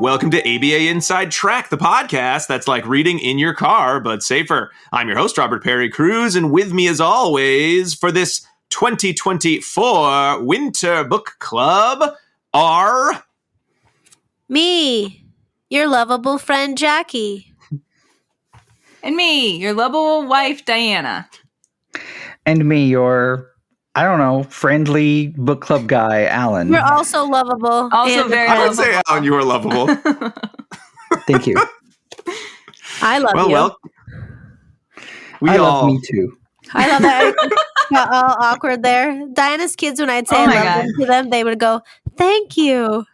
welcome to ABA Inside Track, the podcast that's like reading in your car, but safer. I'm your host, Robert Perry Cruz, and with me as always for this 2024 Winter Book Club are... Me, your lovable friend, Jackie. And me, your lovable wife, Diana. And me, your, I don't know, friendly book club guy, Alan. You're also lovable. Also very I would lovable. say, Alan, you are lovable. Thank you. I love you. Well, I love me too. I love that. Got all awkward there. Diana's kids, when I'd say Oh I my love God. them to them, they would go, "Thank you."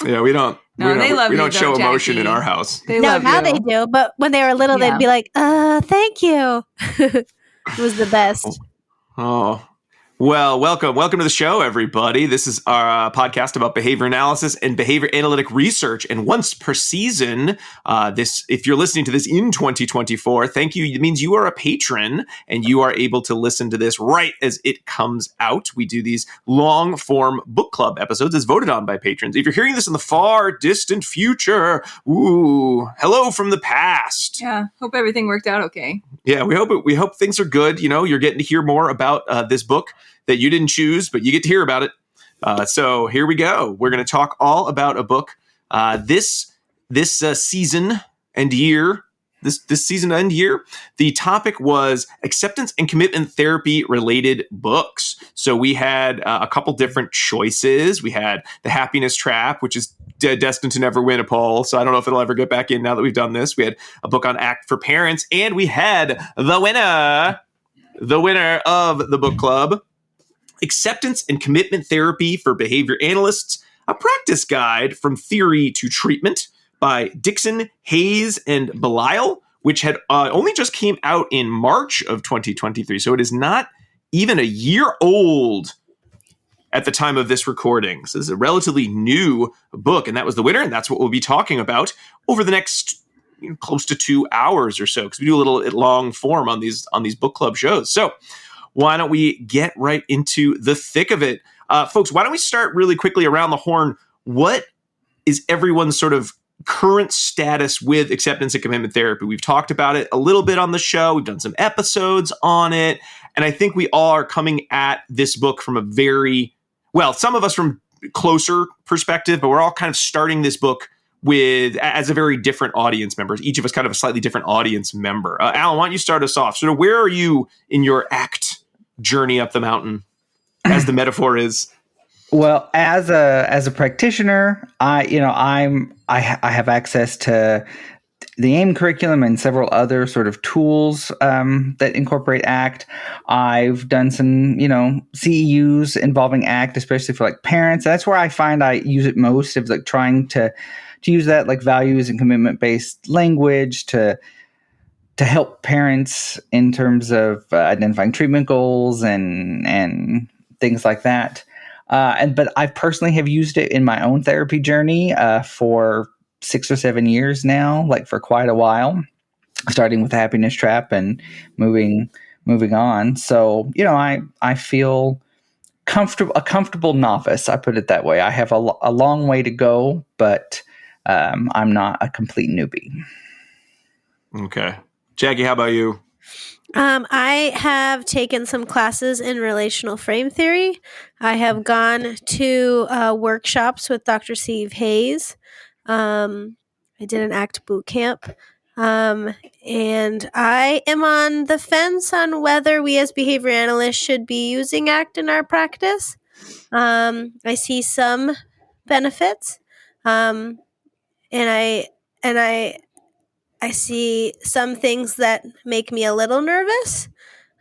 Yeah, we don't show Jackie. emotion in our house. They No, love now you. they do. But when they were little, Yeah. they'd be like, "Thank you." It was the best. Oh, well, welcome to the show, everybody. This is our podcast about behavior analysis and behavior analytic research. And once per season, if you're listening to this in 2024, thank you. It means you are a patron and you are able to listen to this right as it comes out. We do these long form book club episodes as voted on by patrons. If you're hearing this in the far distant future, ooh, hello from the past. Yeah, hope everything worked out okay. Yeah, we hope things are good. You know, you're getting to hear more about this book that you didn't choose, but you get to hear about it. So here we go. We're going to talk all about a book this season and year. This season and year, the topic was acceptance and commitment therapy related books. So we had a couple different choices. We had The Happiness Trap, which is destined to never win a poll. So I don't know if it'll ever get back in now that we've done this. We had a book on ACT for Parents, and we had the winner of the book club, Acceptance and Commitment Therapy for Behavior Analysts, a practice guide from theory to treatment by Dixon, Hayes, and Belisle, which had only just came out in March of 2023. So it is not even a year old at the time of this recording. So this is a relatively new book, and that was the winner, and that's what we'll be talking about over the next close to 2 hours or so, because we do a little long form on these book club shows. So why don't we get right into the thick of it? Folks, why don't we start really quickly around the horn? What is everyone's sort of current status with acceptance and commitment therapy? We've talked about it a little bit on the show. We've done some episodes on it. And I think we all are coming at this book from a very, well, some of us from closer perspective, but we're all kind of starting this book as a very different audience members. Each of us kind of a slightly different audience member. Alan, why don't you start us off? Sort of where are you in your ACT journey up the mountain, as the metaphor is? Well, as a practitioner, I have access to the AIM curriculum and several other sort of tools that incorporate ACT. I've done some, CEUs involving ACT, especially for like parents. That's where I find I use it most, of like trying to use that like values and commitment based language to help parents in terms of identifying treatment goals and things like that. But I personally have used it in my own therapy journey for 6 or 7 years now, like for quite a while, starting with the Happiness Trap and moving on. So, I feel a comfortable novice. I put it that way. I have a long way to go, but I'm not a complete newbie. Okay. Jackie, how about you? I have taken some classes in relational frame theory. I have gone to workshops with Dr. Steve Hayes. I did an ACT boot camp. And I am on the fence on whether we as behavior analysts should be using ACT in our practice. I see some benefits. And I see some things that make me a little nervous.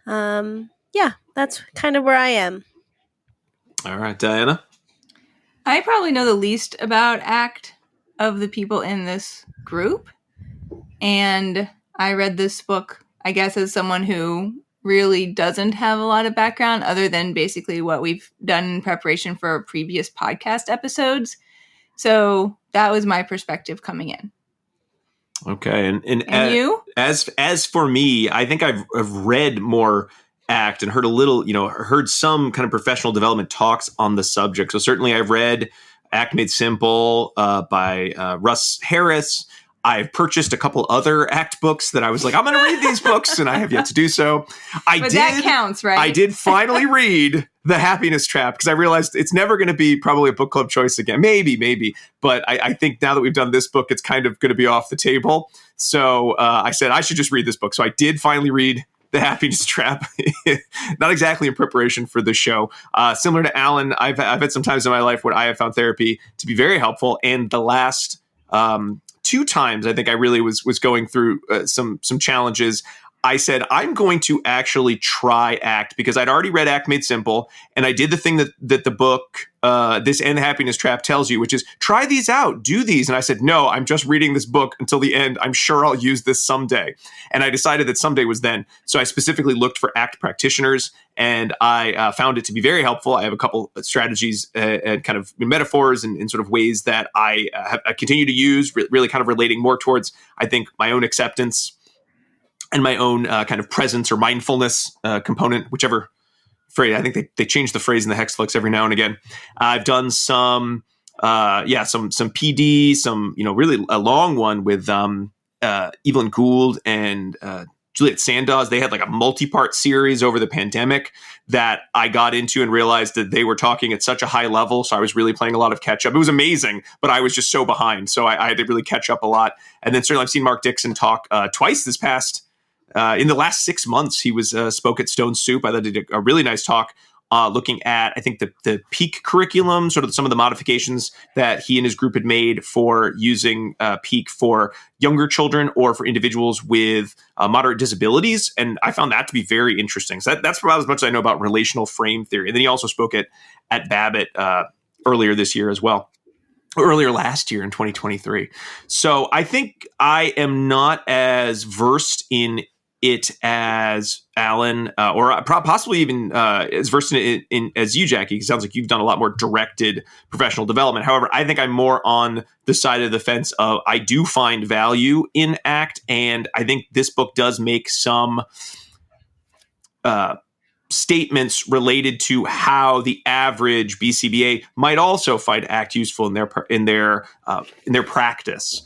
That's kind of where I am. All right, Diana. I probably know the least about ACT of the people in this group. And I read this book, I guess, as someone who really doesn't have a lot of background other than basically what we've done in preparation for previous podcast episodes. So that was my perspective coming in. Okay, and you? As for me, I think I've read more ACT and heard a little, heard some kind of professional development talks on the subject. So certainly I've read Act Made Simple by Russ Harris. I've purchased a couple other ACT books that I was like, I'm going to read these books, and I have yet to do so. That counts, right? I did finally read The Happiness Trap because I realized it's never going to be probably a book club choice again. Maybe. But I think now that we've done this book, it's kind of going to be off the table. So I said I should just read this book. So I did finally read The Happiness Trap, not exactly in preparation for the show. Similar to Alan, I've had some times in my life where I have found therapy to be very helpful. And the last 2 times, I think I really was going through some challenges. I said, I'm going to actually try ACT because I'd already read ACT Made Simple, and I did the thing that the book, this and The Happiness Trap tells you, which is try these out, do these. And I said, no, I'm just reading this book until the end. I'm sure I'll use this someday. And I decided that someday was then. So I specifically looked for ACT practitioners, and I found it to be very helpful. I have a couple of strategies and kind of metaphors and sort of ways that I continue to use, really kind of relating more towards, I think, my own acceptance and my own kind of presence or mindfulness component, whichever phrase. I think they change the phrase in the hexaflex every now and again. I've done some PD, some really a long one with Evelyn Gould and Juliet Sandoz. They had like a multi-part series over the pandemic that I got into and realized that they were talking at such a high level. So I was really playing a lot of catch up. It was amazing, but I was just so behind. So I had to really catch up a lot. And then certainly I've seen Mark Dixon talk twice this past. In the last 6 months, he was spoke at Stone Soup. I thought he did a really nice talk looking at, I think, the peak curriculum, sort of some of the modifications that he and his group had made for using peak for younger children or for individuals with moderate disabilities. And I found that to be very interesting. So that's about as much as I know about relational frame theory. And then he also spoke at Babbitt earlier this year as well. Earlier last year in 2023. So I think I am not as versed in it as Alan, or possibly even as versed in it as you, Jackie. It sounds like you've done a lot more directed professional development. However, I think I'm more on the side of the fence of I do find value in ACT, and I think this book does make some statements related to how the average BCBA might also find ACT useful in their practice.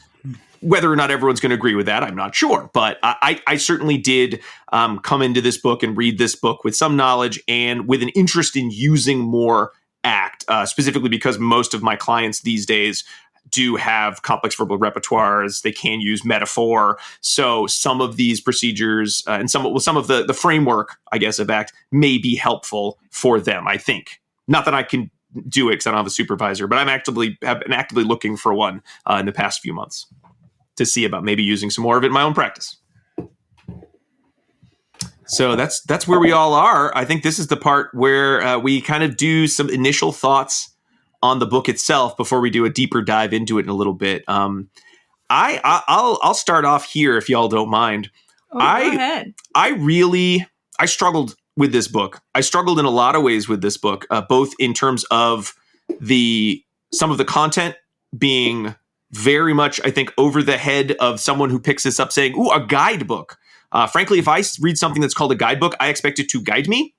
Whether or not everyone's going to agree with that, I'm not sure. But I certainly did come into this book and read this book with some knowledge and with an interest in using more ACT, specifically because most of my clients these days do have complex verbal repertoires. They can use metaphor. So some of these procedures and some of the framework, I guess, of ACT may be helpful for them, I think. Not that I can do it because I don't have a supervisor, but have been actively looking for one in the past few months to see about maybe using some more of it in my own practice. So that's where we all are. I think this is the part where we kind of do some initial thoughts on the book itself before we do a deeper dive into it in a little bit. I'll start off here if y'all don't mind. Go ahead. I struggled with this book. I struggled in a lot of ways with this book, both in terms of some of the content being very much, I think, over the head of someone who picks this up saying, ooh, a guidebook. Frankly, if I read something that's called a guidebook, I expect it to guide me.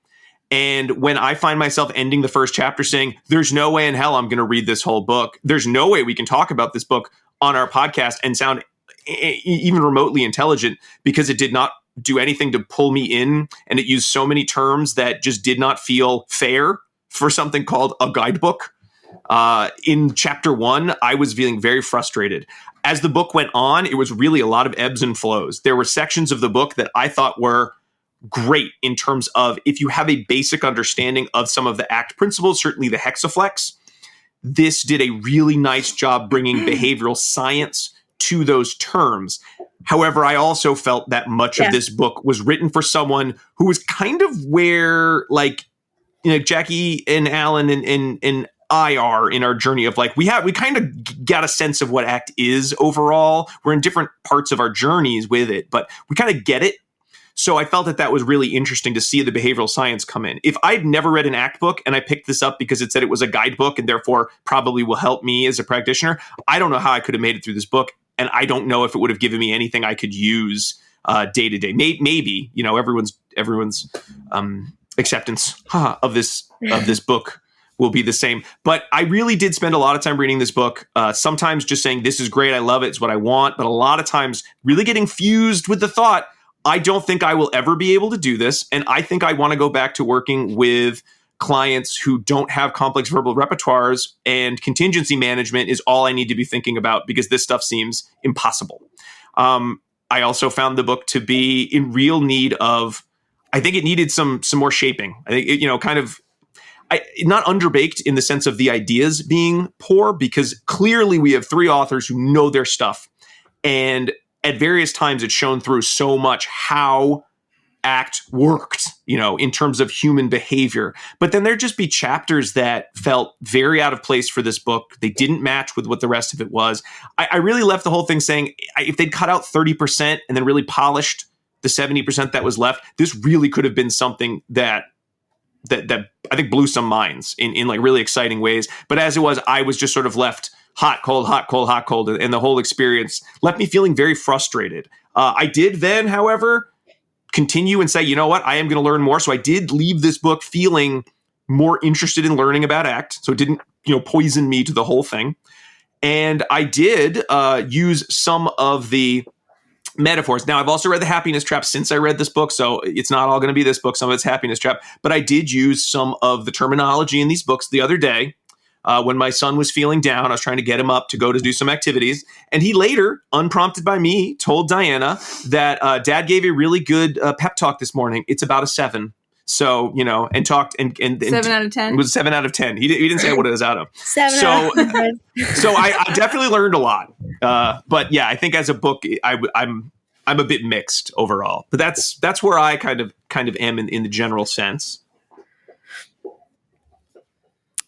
And when I find myself ending the first chapter saying, there's no way in hell I'm going to read this whole book. There's no way we can talk about this book on our podcast and sound even remotely intelligent because it did not do anything to pull me in. And it used so many terms that just did not feel fair for something called a guidebook. In chapter 1, I was feeling very frustrated. As the book went on, it was really a lot of ebbs and flows. There were sections of the book that I thought were great in terms of if you have a basic understanding of some of the ACT principles, certainly the hexaflex, this did a really nice job bringing behavioral science to those terms. However, I also felt that much of this book was written for someone who was kind of where, like, Jackie and Alan and I are in our journey of we kind of got a sense of what ACT is overall. We're in different parts of our journeys with it, but we kind of get it. So I felt that was really interesting to see the behavioral science come in. If I'd never read an ACT book and I picked this up because it said it was a guidebook and therefore probably will help me as a practitioner, I don't know how I could have made it through this book. And I don't know if it would have given me anything I could use day to day. Maybe, everyone's acceptance of this book will be the same. But I really did spend a lot of time reading this book, sometimes just saying, this is great, I love it, it's what I want. But a lot of times really getting fused with the thought, I don't think I will ever be able to do this. And I think I want to go back to working with clients who don't have complex verbal repertoires, and contingency management is all I need to be thinking about because this stuff seems impossible. I also found the book to be in real need of, I think it needed some more shaping. I think it, not underbaked in the sense of the ideas being poor, because clearly we have three authors who know their stuff. And at various times it's shown through so much how ACT worked, in terms of human behavior. But then there'd just be chapters that felt very out of place for this book. They didn't match with what the rest of it was. I really left the whole thing saying, if they'd cut out 30% and then really polished the 70% that was left, this really could have been something that I think blew some minds in like really exciting ways. But as it was, I was just sort of left hot, cold, hot, cold, hot, cold. And the whole experience left me feeling very frustrated. I did then, however, continue and say, you know what, I am going to learn more. So I did leave this book feeling more interested in learning about ACT. So it didn't, poison me to the whole thing. And I did use some of the metaphors. Now, I've also read The Happiness Trap since I read this book, so it's not all going to be this book. Some of it's Happiness Trap. But I did use some of the terminology in these books the other day when my son was feeling down. I was trying to get him up to go to do some activities. And he later, unprompted by me, told Diana that Dad gave a really good pep talk this morning. It's about a 7. So, and talked and 7 out of 10. It was 7 out of 10. He didn't say what it was out of. 7 out of 10. So I definitely learned a lot. But yeah, I think as a book, I'm a bit mixed overall. But that's where I kind of am in the general sense.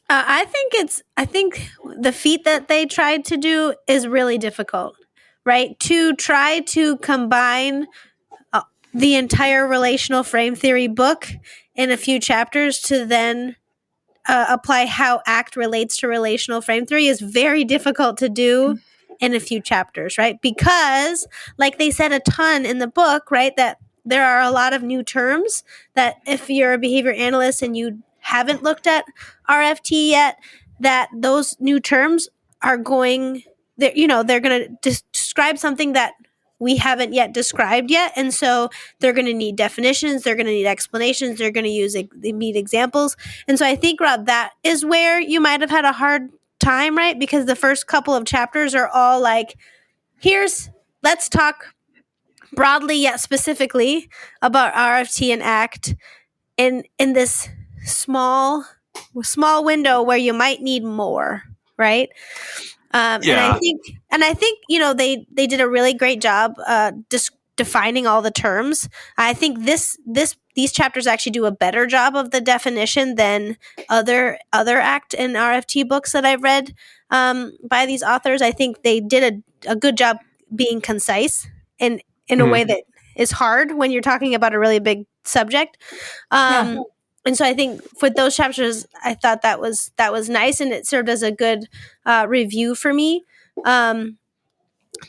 I think the feat that they tried to do is really difficult, right? To try to combine the entire relational frame theory book in a few chapters to then apply how ACT relates to relational frame theory is very difficult to do in a few chapters, right? Because, like they said a ton in the book, right, that there are a lot of new terms that if you're a behavior analyst and you haven't looked at RFT yet, that those new terms are going, they're going to describe something that we haven't yet described yet. And so they're going to need definitions. They're going to need explanations. They're going to need examples. And so I think, Rob, that is where you might have had a hard time, right? Because the first couple of chapters are all like, let's talk broadly yet specifically about RFT and ACT in this small window where you might need more, right? Yeah. And I think they did a really great job defining all the terms. I think these chapters actually do a better job of the definition than other ACT and RFT books that I've read by these authors. I think they did a good job being concise in a way that is hard when you're talking about a really big subject. And so I think for those chapters, I thought that was nice, and it served as a good review for me. The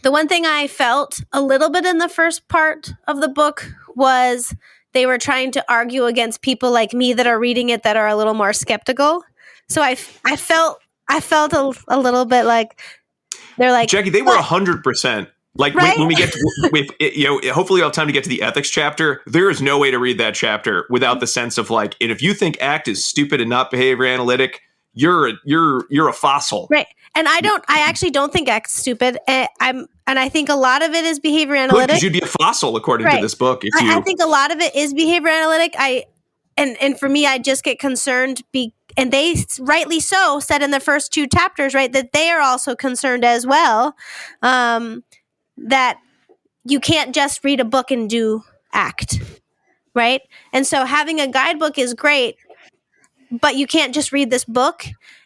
one thing I felt a little bit in the first part of the book was they were trying to argue against people like me that are reading it that are a little more skeptical. So I felt a little bit like they're like, Jackie, they were 100%. Like right? when we get to, hopefully I'll have time to get to the ethics chapter. There is no way to read that chapter without the sense of like, and if you think ACT is stupid and not behavior analytic, you're a fossil. Right. And I actually don't think ACT's stupid. And I think a lot of it is behavior analytic. Because you'd be a fossil according to this book. I think a lot of it is behavior analytic. And for me, I just get concerned and they rightly so said in the first 2 chapters, right, that they are also concerned as well. That you can't just read a book and do ACT, right? And so having a guidebook is great, but you can't just read this book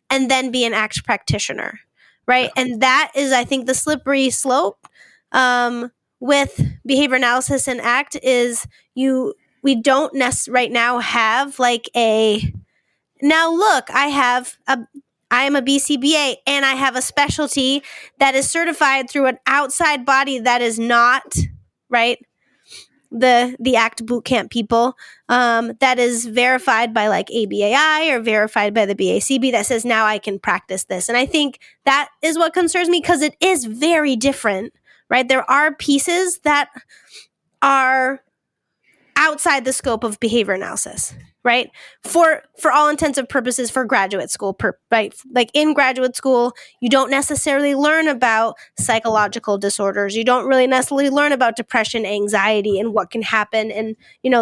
and then be an ACT practitioner, right? And that is, I think, the slippery slope with behavior analysis and ACT is we don't right now have like now look, I am a BCBA and I have a specialty that is certified through an outside body that is not, right, the ACT bootcamp people, that is verified by like ABAI or verified by the BACB that says now I can practice this. And I think that is what concerns me because it is very different, right? There are pieces that are outside the scope of behavior analysis, right? For all intents and purposes for graduate school, right? Like in graduate school, you don't necessarily learn about psychological disorders. You don't really necessarily learn about depression, anxiety, and what can happen and,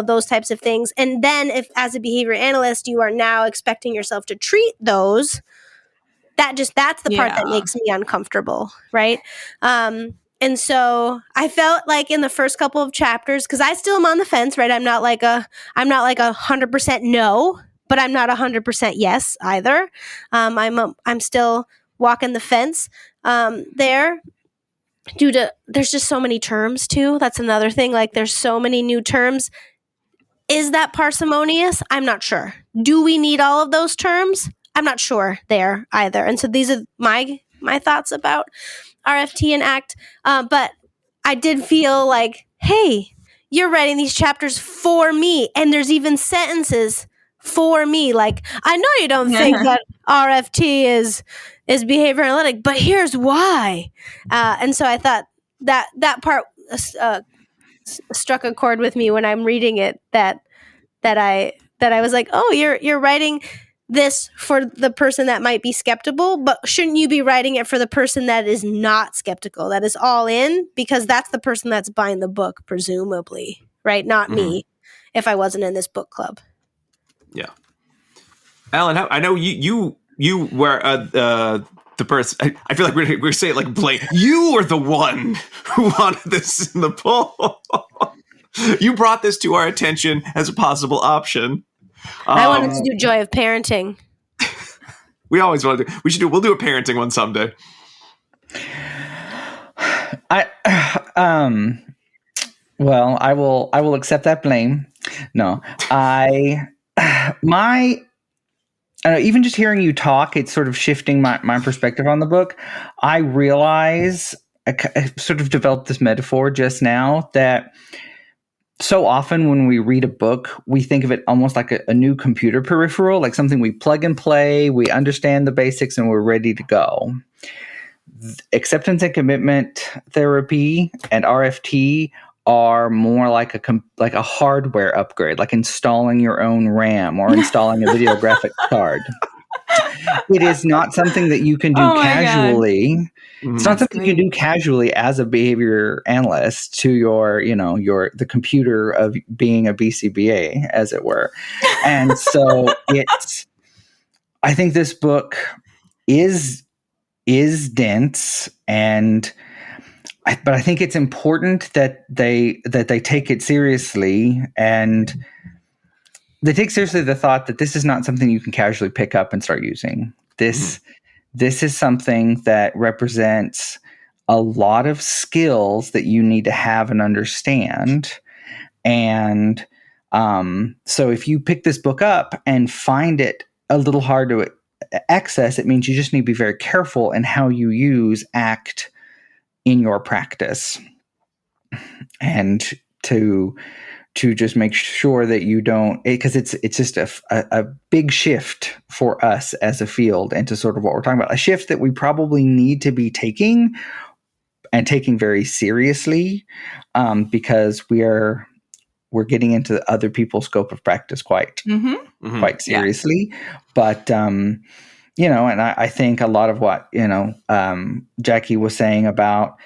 those types of things. And then if as a behavior analyst, you are now expecting yourself to treat those, that's the part that makes me uncomfortable, right? And so I felt like in the first couple of chapters, because I still am on the fence, right? I'm not like 100% no, but I'm not 100% yes either. I'm still walking the fence there. There's just so many terms too. That's another thing. Like there's so many new terms. Is that parsimonious? I'm not sure. Do we need all of those terms? I'm not sure there either. And so these are my thoughts about RFT and ACT, but I did feel like, hey, you're writing these chapters for me, and there's even sentences for me. Like, I know you don't think that RFT is behavior analytic, but here's why. And so I thought that part struck a chord with me when I'm reading it. That I was like, oh, you're writing this for the person that might be skeptical, but shouldn't you be writing it for the person that is not skeptical, that is all in? Because that's the person that's buying the book, presumably, right? Not me, if I wasn't in this book club. Yeah. Alan, I know you were the person. I feel like we're saying it like Blake. You were the one who wanted this in the poll. You brought this to our attention as a possible option. I wanted to do Joy of Parenting. We always want to. We'll do a parenting one someday. Well, I will accept that blame. No, I don't know, even just hearing you talk, it's sort of shifting my perspective on the book. I realize I sort of developed this metaphor just now that so often when we read a book, we think of it almost like a new computer peripheral, like something we plug and play, we understand the basics, and we're ready to go. Acceptance and commitment therapy and RFT are more like a hardware upgrade, like installing your own RAM or installing a video graphic card. It is not something that you can do casually. It's not something you can do casually as a behavior analyst to the computer of being a BCBA, as it were. And so I think this book is dense, but I think it's important that they take it seriously, and they take seriously the thought that this is not something you can casually pick up and start using. This is something that represents a lot of skills that you need to have and understand. And so if you pick this book up and find it a little hard to access, it means you just need to be very careful in how you use ACT in your practice, and to just make sure that you don't, because it's just a big shift for us as a field into sort of what we're talking about, a shift that we probably need to be taking very seriously, because we're getting into other people's scope of practice quite seriously. Yeah. But and I think a lot of what Jackie was saying about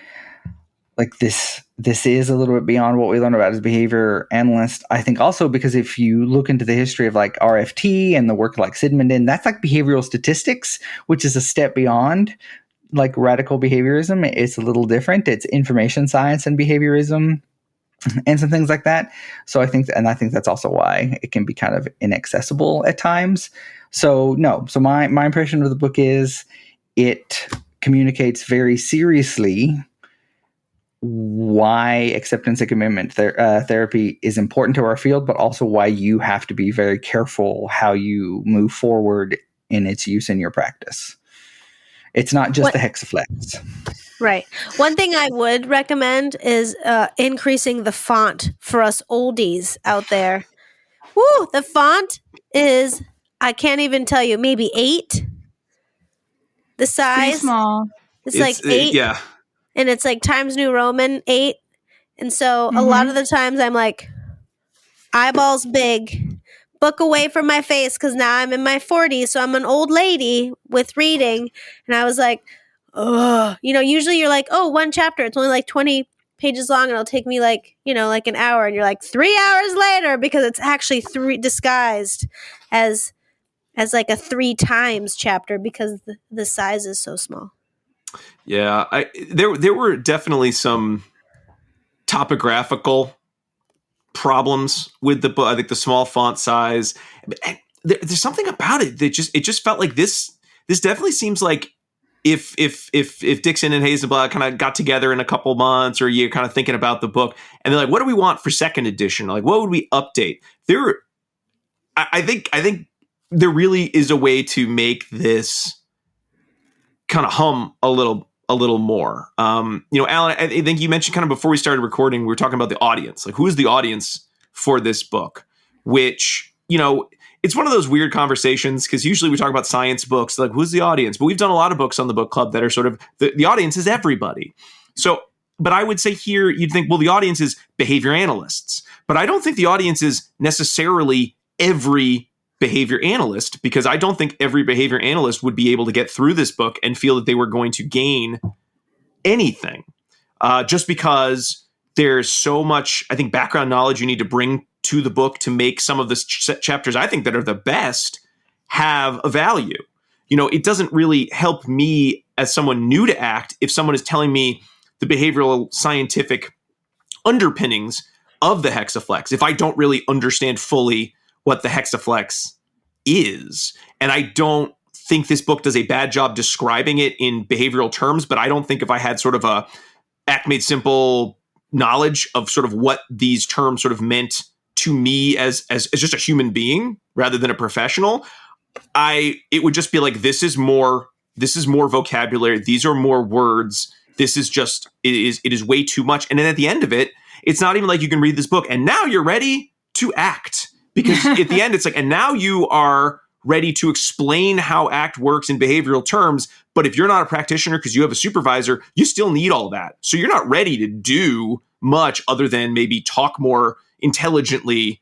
like this is a little bit beyond what we learn about as behavior analysts. I think also because if you look into the history of like RFT and the work like Sidman did, that's like behavioral statistics, which is a step beyond like radical behaviorism. It's a little different. It's information science and behaviorism and some things like that. So I think that's also why it can be kind of inaccessible at times. So my impression of the book is it communicates very seriously why acceptance and commitment therapy is important to our field, but also why you have to be very careful how you move forward in its use in your practice. It's not just the hexaflex. Right. One thing I would recommend is increasing the font for us oldies out there. Woo! The font is, I can't even tell you, maybe 8. The Pretty size, small. it's like 8. Yeah. And it's like Times New Roman 8. And so a lot of the times I'm like, eyeballs big, book away from my face, because now I'm in my 40s, so I'm an old lady with reading. And I was like, oh, usually you're like, oh, one chapter, it's only like 20 pages long, and it'll take me like, like an hour, and you're like 3 hours later, because it's actually disguised as like a 3 times chapter because the size is so small. Yeah, there were definitely some topographical problems with the book. I think the small font size. There's something about it that just felt like this definitely seems like if Dixon and Hazelblatt kind of got together in a couple months, or you're kind of thinking about the book and they're like, what do we want for second edition? Like, what would we update? I think there really is a way to make this kind of hum a little more. Alan, I think you mentioned kind of before we started recording, we were talking about the audience. Like, who is the audience for this book? Which, it's one of those weird conversations, because usually we talk about science books, like, who's the audience? But we've done a lot of books on the book club that are sort of, the audience is everybody. So, but I would say here, you'd think, well, the audience is behavior analysts. But I don't think the audience is necessarily every behavior analyst, because I don't think every behavior analyst would be able to get through this book and feel that they were going to gain anything, just because there's so much, I think, background knowledge you need to bring to the book to make some of the chapters, I think, that are the best have a value. It doesn't really help me as someone new to ACT if someone is telling me the behavioral scientific underpinnings of the hexaflex, if I don't really understand fully what the hexaflex is. And I don't think this book does a bad job describing it in behavioral terms, but I don't think if I had sort of a ACT Made Simple knowledge of sort of what these terms sort of meant to me as just a human being rather than a professional, it would just be like, this is more vocabulary. These are more words. This is just, it is way too much. And then at the end of it, it's not even like you can read this book and now you're ready to act. Because at the end, it's like, and now you are ready to explain how ACT works in behavioral terms. But if you're not a practitioner because you have a supervisor, you still need all that. So you're not ready to do much other than maybe talk more intelligently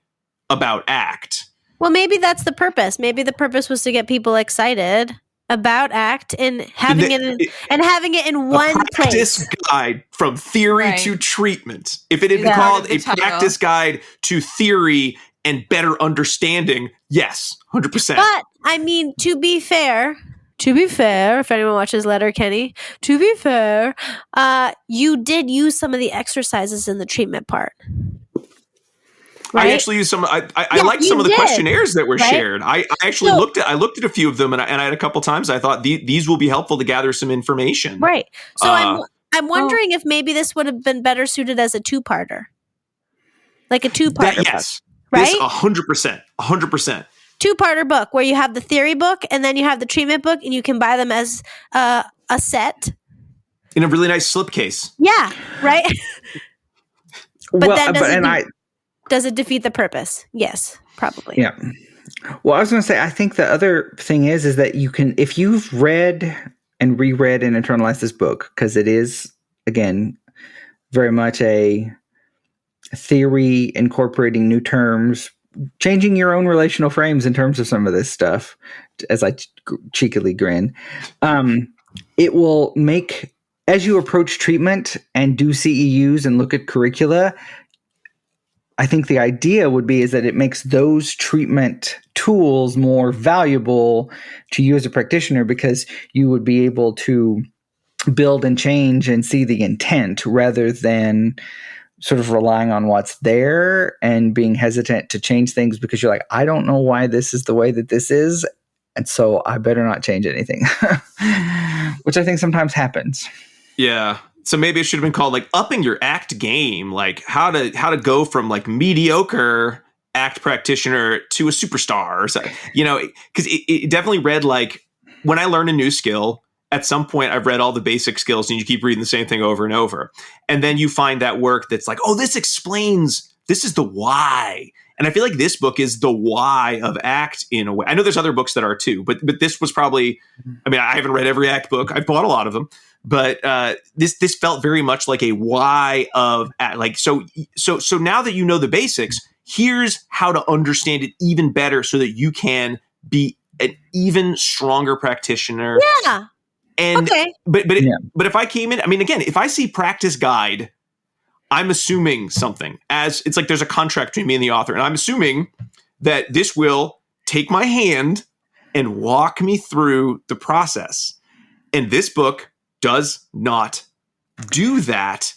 about ACT. Well, maybe that's the purpose. Maybe the purpose was to get people excited about ACT and having it in one practice place. Guide from theory to treatment. If it had been called a practice guide to theory and better understanding, yes, 100%. But I mean, to be fair, if anyone watches Letterkenny, to be fair, you did use some of the exercises in the treatment part. Right? I actually used some. I liked some of the questionnaires that were shared. I actually looked at a few of them, and I had a couple times I thought these will be helpful to gather some information. Right. So I'm wondering if maybe this would have been better suited as a 2-parter, like a 2-parter. Yes. Right? 100%. 100%. 2-parter book where you have the theory book and then you have the treatment book, and you can buy them as a set in a really nice slipcase. Yeah, right. Does it defeat the purpose? Yes, probably. Yeah. Well, I was going to say, I think the other thing is that you can, if you've read and reread and internalized this book, because it is, again, very much a theory incorporating new terms, changing your own relational frames in terms of some of this stuff, as I cheekily grin. It will make, as you approach treatment and do CEUs and look at curricula, I think the idea would be is that it makes those treatment tools more valuable to you as a practitioner, because you would be able to build and change and see the intent rather than sort of relying on what's there and being hesitant to change things because you're like, I don't know why this is the way that this is, and so I better not change anything, which I think sometimes happens. Yeah. So maybe it should have been called like upping your ACT game, like how to go from like mediocre ACT practitioner to a superstar, or so, because it definitely read like when I learn a new skill at some point I've read all the basic skills, and you keep reading the same thing over and over. And then you find that work that's like, oh, this is the why. And I feel like this book is the why of ACT in a way. I know there's other books that are too, but this was probably, I mean, I haven't read every ACT book. I've bought a lot of them, but this felt very much like a why of like, so now that you know the basics, here's how to understand it even better so that you can be an even stronger practitioner. Yeah. And Okay. but if I came in, I mean, again, if I see practice guide, I'm assuming something, as it's like there's a contract between me and the author, and I'm assuming that this will take my hand and walk me through the process. And this book does not do that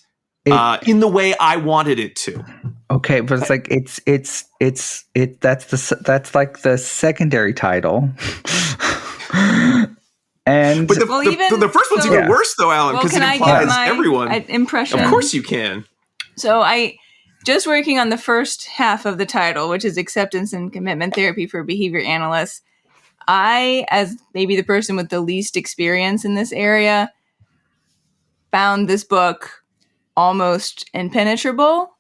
in the way I wanted it to. Okay, but it's like that's like the secondary title. And but the first one's even worse, though, Alan, because it implies everyone. Impression? Of course you can. So I just working on the first half of the title, which is Acceptance and Commitment Therapy for Behavior Analysts. I, as maybe the person with the least experience in this area, found this book almost impenetrable.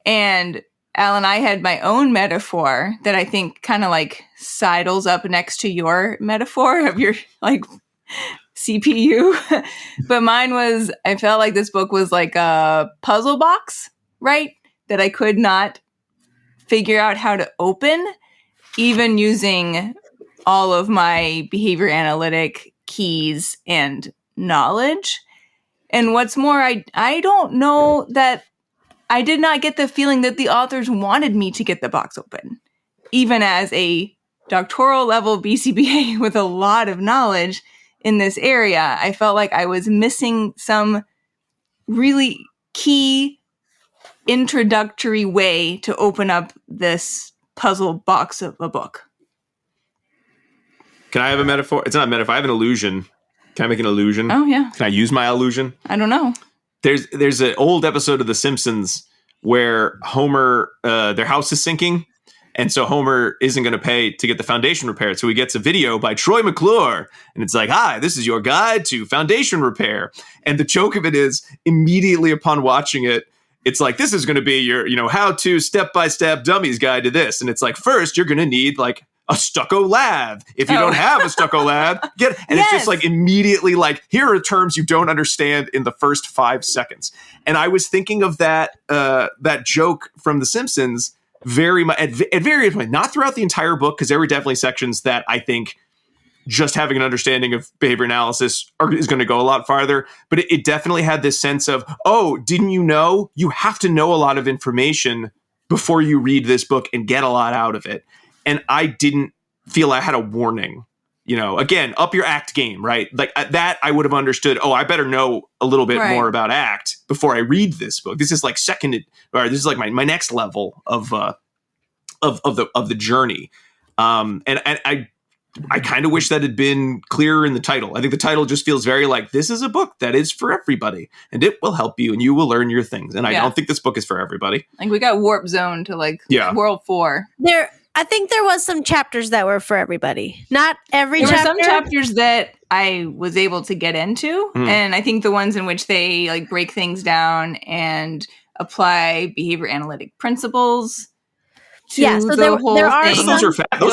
And Alan, I had my own metaphor that I think kind of like sidles up next to your metaphor of your like CPU. But mine was, I felt like this book was like a puzzle box, right? That I could not figure out how to open, even using all of my behavior analytic keys and knowledge. And what's more, I don't know that I did not get the feeling that the authors wanted me to get the box open. Even as a doctoral level BCBA with a lot of knowledge in this area, I felt like I was missing some really key introductory way to open up this puzzle box of a book. Can I have a metaphor? It's not a metaphor. I have an illusion. Can I make an illusion? Oh, yeah. Can I use my illusion? I don't know. There's an old episode of The Simpsons where Homer, their house is sinking. And so Homer isn't going to pay to get the foundation repaired. So he gets a video by Troy McClure. And it's like, hi, this is your guide to foundation repair. And the joke of it is immediately upon watching it, it's like, this is going to be your, how-to step-by-step dummies guide to this. And it's like, first, you're going to need like a stucco lathe. If you don't have a stucco lathe, get it. And it's just like immediately like, here are terms you don't understand in the first 5 seconds. And I was thinking of that joke from The Simpsons very much at various points, not throughout the entire book, because there were definitely sections that I think just having an understanding of behavior analysis is going to go a lot farther. But it definitely had this sense of, oh, didn't you know? You have to know a lot of information before you read this book and get a lot out of it. And I didn't feel I had a warning. Again, up your ACT game, right? Like that I would have understood, oh, I better know a little bit more about ACT before I read this book. This is like this is like my next level of the journey. And I kind of wish that had been clearer in the title. I think the title just feels very like, this is a book that is for everybody, and it will help you, and you will learn your things. And I don't think this book is for everybody. Like we got warp zone to like World 4. I think there was some chapters that were for everybody. Not every chapter. There were some chapters that I was able to get into. And I think the ones in which they like break things down and apply behavior analytic principles to so the whole thing. Those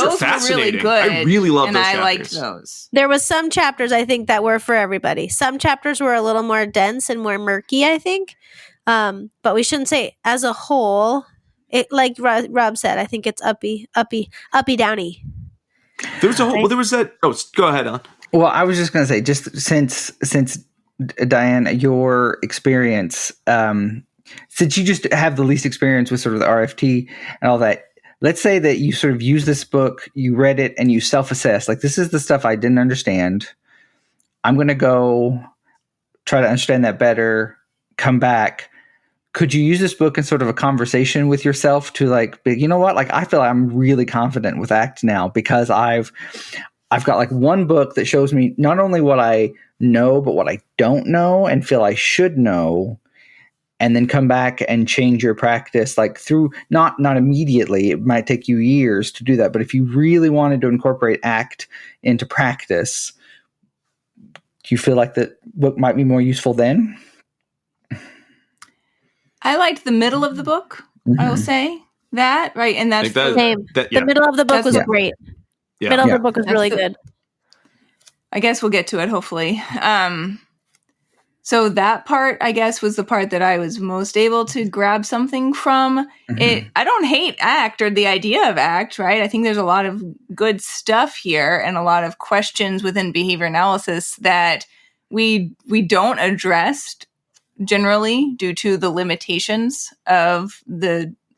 are fascinating. Really good, I really love and those I chapters. liked those. There was some chapters I think that were for everybody. Some chapters were a little more dense and more murky, I think. But we shouldn't say as a whole. It, like Rob said, I think it's uppy, downy. There was a whole. Well, there was that. Oh, go ahead, Alan. Well, I was just going to say, just since Diane, your experience, since you just have the least experience with sort of the RFT and all that, let's say that you sort of use this book, you read it, and you self-assess. Like, this is the stuff I didn't understand. I'm going to go try to understand that better. Come back. Could you use this book in sort of a conversation with yourself to like, you know what? Like, I feel like I'm really confident with ACT now because I've got like one book that shows me not only what I know, but what I don't know and feel I should know, and then come back and change your practice like through not immediately. It might take you years to do that. But if you really wanted to incorporate ACT into practice, you feel like the book might be more useful then? I liked the middle of the book. I will say that, right? And that's Same. The middle of the book was great. Yeah. Middle of the book was really good. I guess we'll get to it, hopefully. So that part, I guess, was the part that I was most able to grab something from. I don't hate ACT or the idea of ACT, right? I think there's a lot of good stuff here and a lot of questions within behavior analysis that we don't address generally due to the limitations of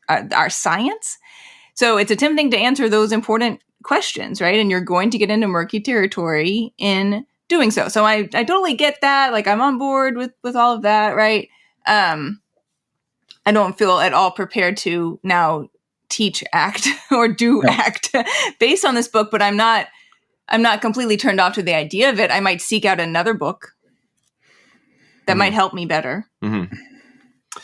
our science. So it's attempting to answer those important questions, right? And you're going to get into murky territory in doing so. So I totally get that. Like, I'm on board with all of that, right? I don't feel at all prepared to now teach ACT or do ACT based on this book, but I'm not completely turned off to the idea of it. I might seek out another book that might help me better. Mm-hmm.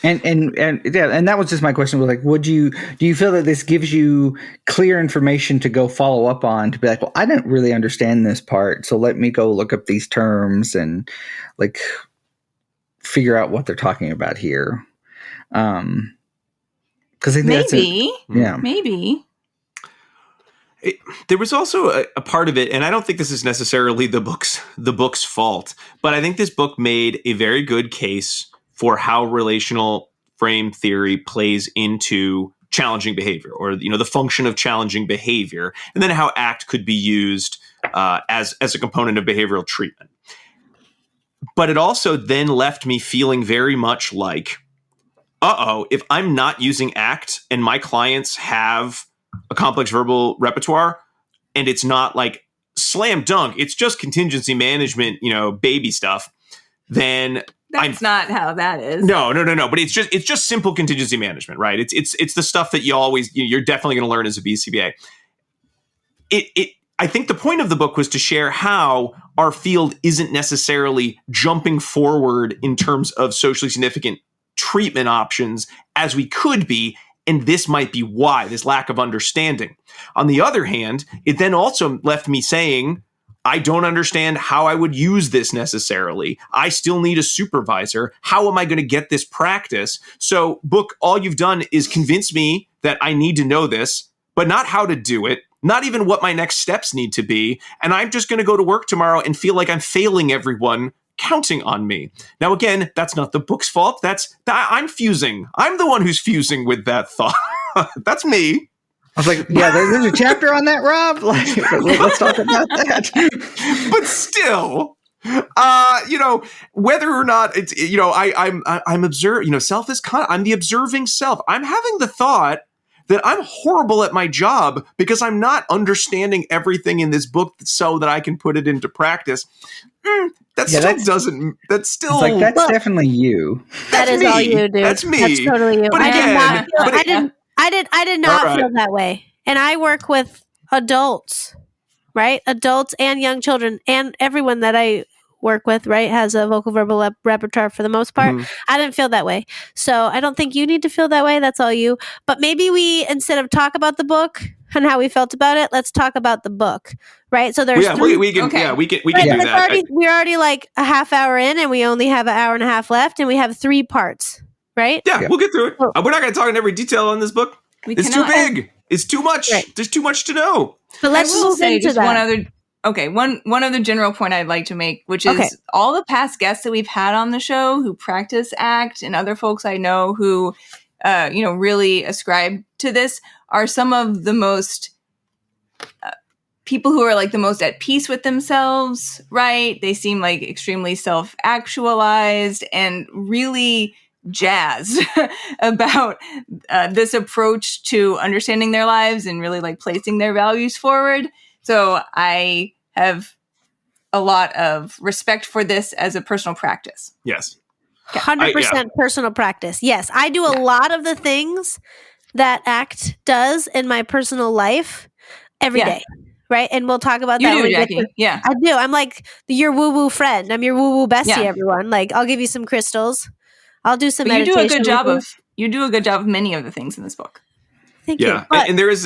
And that was just my question. Was like, do you feel that this gives you clear information to go follow up on, to be like, well, I didn't really understand this part, so let me go look up these terms and like figure out what they're talking about here. Because I think maybe. There was also a part of it, and I don't think this is necessarily the book's fault, but I think this book made a very good case for how relational frame theory plays into challenging behavior, or the function of challenging behavior, and then how ACT could be used as a component of behavioral treatment. But it also then left me feeling very much like, if I'm not using ACT and my clients have a complex verbal repertoire and it's not like slam dunk, it's just contingency management, baby stuff, then that's not how that is. No. But it's just simple contingency management, right? It's the stuff that you're definitely going to learn as a BCBA. I think the point of the book was to share how our field isn't necessarily jumping forward in terms of socially significant treatment options as we could be. And this might be why, this lack of understanding. On the other hand, it then also left me saying, I don't understand how I would use this necessarily. I still need a supervisor. How am I going to get this practice? So, book, all you've done is convince me that I need to know this, but not how to do it, not even what my next steps need to be. And I'm just going to go to work tomorrow and feel like I'm failing everyone counting on me. Now, again, that's not the book's fault. I'm fusing. I'm the one who's fusing with that thought. That's me. I was like, yeah, there's a chapter on that, Rob. Like, let's talk about that. But still, whether or not it's, I'm observing, self is I'm the observing self. I'm having the thought that I'm horrible at my job because I'm not understanding everything in this book so that I can put it into practice. That's definitely you. That is all you do. That's me. That's totally you. But I did not feel that way. And I work with adults, right? Adults and young children, and everyone that I work with, right, has a vocal verbal repertoire for the most part. Mm-hmm. I didn't feel that way. So I don't think you need to feel that way. That's all you. But maybe we, instead of talk about the book and how we felt about it, let's talk about the book, right? So there's we can do that. We're already like a half hour in, and we only have an hour and a half left, and we have 3 parts, right? Yeah, we'll get through it. We're not going to talk in every detail on this book. It's too big. It's too much. Right. There's too much to know. But let's move into that. One other general point I'd like to make, which is all the past guests that we've had on the show who practice ACT, and other folks I know who, really ascribe to this, are some of the most people who are like the most at peace with themselves, right? They seem like extremely self-actualized and really jazzed about this approach to understanding their lives and really like placing their values forward. So I have a lot of respect for this as a personal practice. Yes. 100% personal practice. Yes. I do a lot of the things that ACT does in my personal life every day. Right. And we'll talk about that. You do, Jackie. Yeah. I do. I'm like your woo-woo friend. I'm your woo-woo bestie, everyone. Like, I'll give you some crystals. I'll do some meditation. You do a good job of many of the things in this book. Thank you. And there is,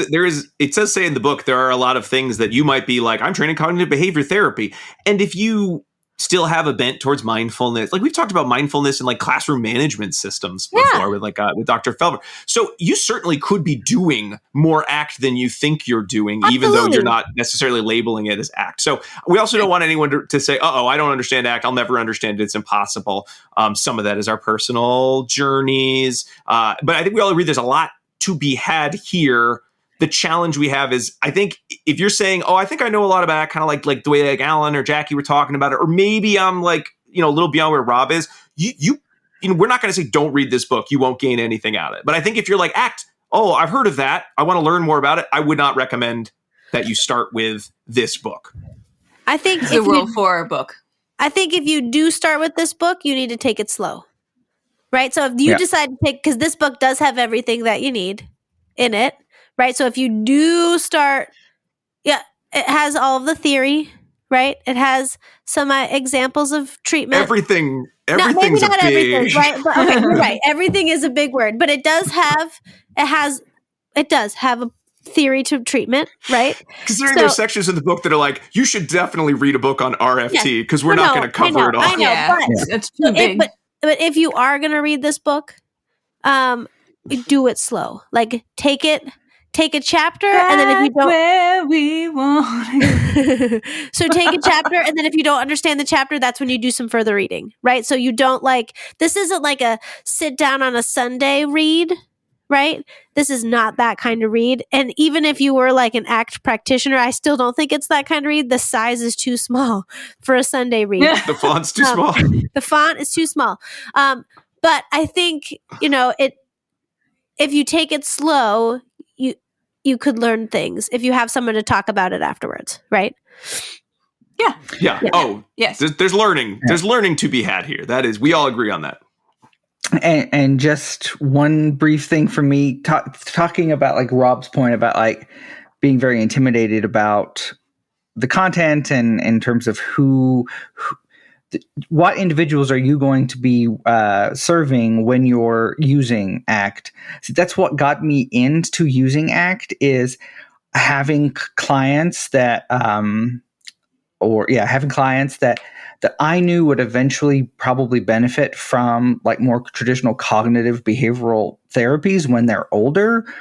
it says in the book, there are a lot of things that you might be like, I'm training cognitive behavior therapy. And if you still have a bent towards mindfulness. Like we've talked about mindfulness in like classroom management systems before with Dr. Felber. So you certainly could be doing more ACT than you think you're doing, even though you're not necessarily labeling it as ACT. So we also don't want anyone to say, I don't understand ACT. I'll never understand it. It's impossible. Some of that is our personal journeys. But I think we all agree there's a lot to be had here. The challenge we have is, I think if you're saying, I think I know a lot about it, kind of like the way like Alan or Jackie were talking about it, or maybe I'm like, a little beyond where Rob is, you we're not going to say, don't read this book. You won't gain anything out of it. But I think if you're like ACT, I've heard of that, I want to learn more about it, I would not recommend that you start with this book. I think it's a Rule 4 book. I think if you do start with this book, you need to take it slow. Right? So if you decide to take, because this book does have everything that you need in it. Right. So if you do start, it has all of the theory, right? It has some examples of treatment. Everything's maybe not big. everything, right? But okay, you're right. Everything is a big word, but it does have a theory to treatment, right? Considering there's sections in the book that are like, you should definitely read a book on RFT because we're not going to cover it all. I know, but it's too big. But if you are going to read this book, do it slow. Like take a chapter, and then if you don't, where we want. So take a chapter, and then if you don't understand the chapter, that's when you do some further reading, right? So you don't this isn't like a sit down on a Sunday read, right? This is not that kind of read. And even if you were like an ACT practitioner, I still don't think it's that kind of read. The size is too small for a Sunday read. The font's too small. The font is too small. But I think, if you take it slow, you could learn things if you have someone to talk about it afterwards, right? Yeah. Oh, yes. There's learning. Yeah. There's learning to be had here. That is, we all agree on that. And just one brief thing for me, talking about like Rob's point about like being very intimidated about the content and in terms of what individuals are you going to be serving when you're using ACT? So that's what got me into using ACT, is having clients that, that I knew would eventually probably benefit from like more traditional cognitive behavioral therapies when they're older,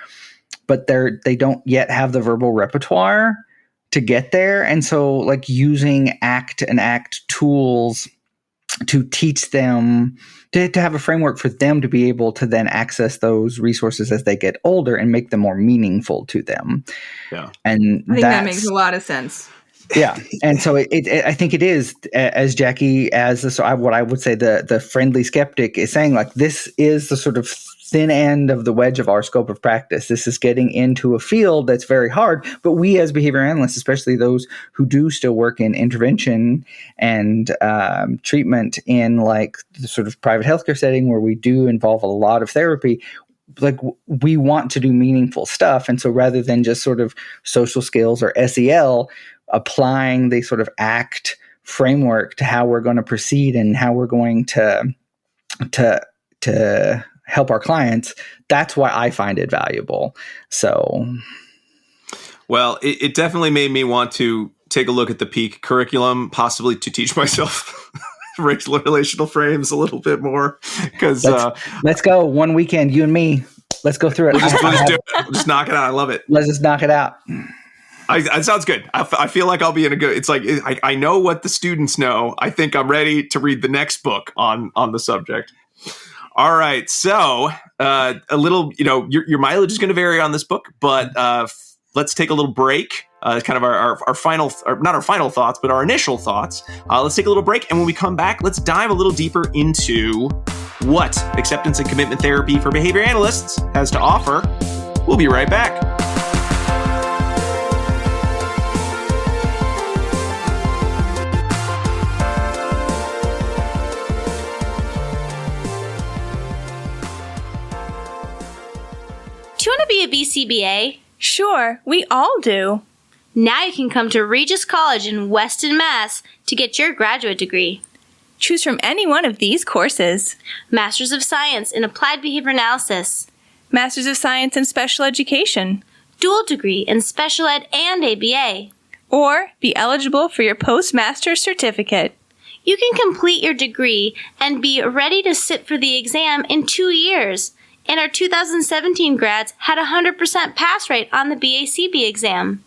but they don't yet have the verbal repertoire to get there. And so like using ACT and ACT tools to teach them, to have a framework for them to be able to then access those resources as they get older and make them more meaningful to them. Yeah. And I think that makes a lot of sense. Yeah. And so I think it is, as Jackie, what I would say the friendly skeptic is saying, like, this is the sort of thin end of the wedge of our scope of practice. This is getting into a field that's very hard, but we as behavior analysts, especially those who do still work in intervention and treatment in like the sort of private healthcare setting where we do involve a lot of therapy, like we want to do meaningful stuff. And so rather than just sort of social skills or SEL, applying the sort of ACT framework to how we're going to proceed and how we're going to help our clients, that's why I find it valuable. So, well, it definitely made me want to take a look at the peak curriculum, possibly to teach myself relational frames a little bit more. Because let's go one weekend, you and me. Let's go through it. We'll just do it. We'll just knock it out. I love it. Let's just knock it out. It sounds good. I feel like I'll be in a good. It's like I know what the students know. I think I'm ready to read the next book on the subject. All right, so a little, your mileage is going to vary on this book, but let's take a little break. Kind of our final, not our final thoughts, but our initial thoughts. Let's take a little break, and when we come back, let's dive a little deeper into what acceptance and commitment therapy for behavior analysts has to offer. We'll be right back. Do you want to be a BCBA? Sure, we all do. Now you can come to Regis College in Weston, Mass. to get your graduate degree. Choose from any one of these courses. Masters of Science in Applied Behavior Analysis. Masters of Science in Special Education. Dual degree in Special Ed and ABA. Or be eligible for your postmaster's certificate. You can complete your degree and be ready to sit for the exam in 2 years. And our 2017 grads had a 100% pass rate on the BACB exam.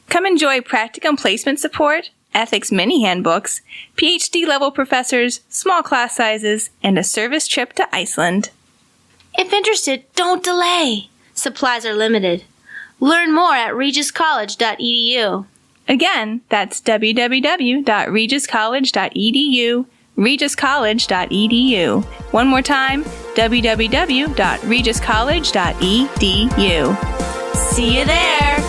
Come enjoy practicum placement support, ethics mini handbooks, PhD level professors, small class sizes, and a service trip to Iceland. If interested, don't delay. Supplies are limited. Learn more at regiscollege.edu. Again, that's www.regiscollege.edu, regiscollege.edu. One more time, www.regiscollege.edu. See you there!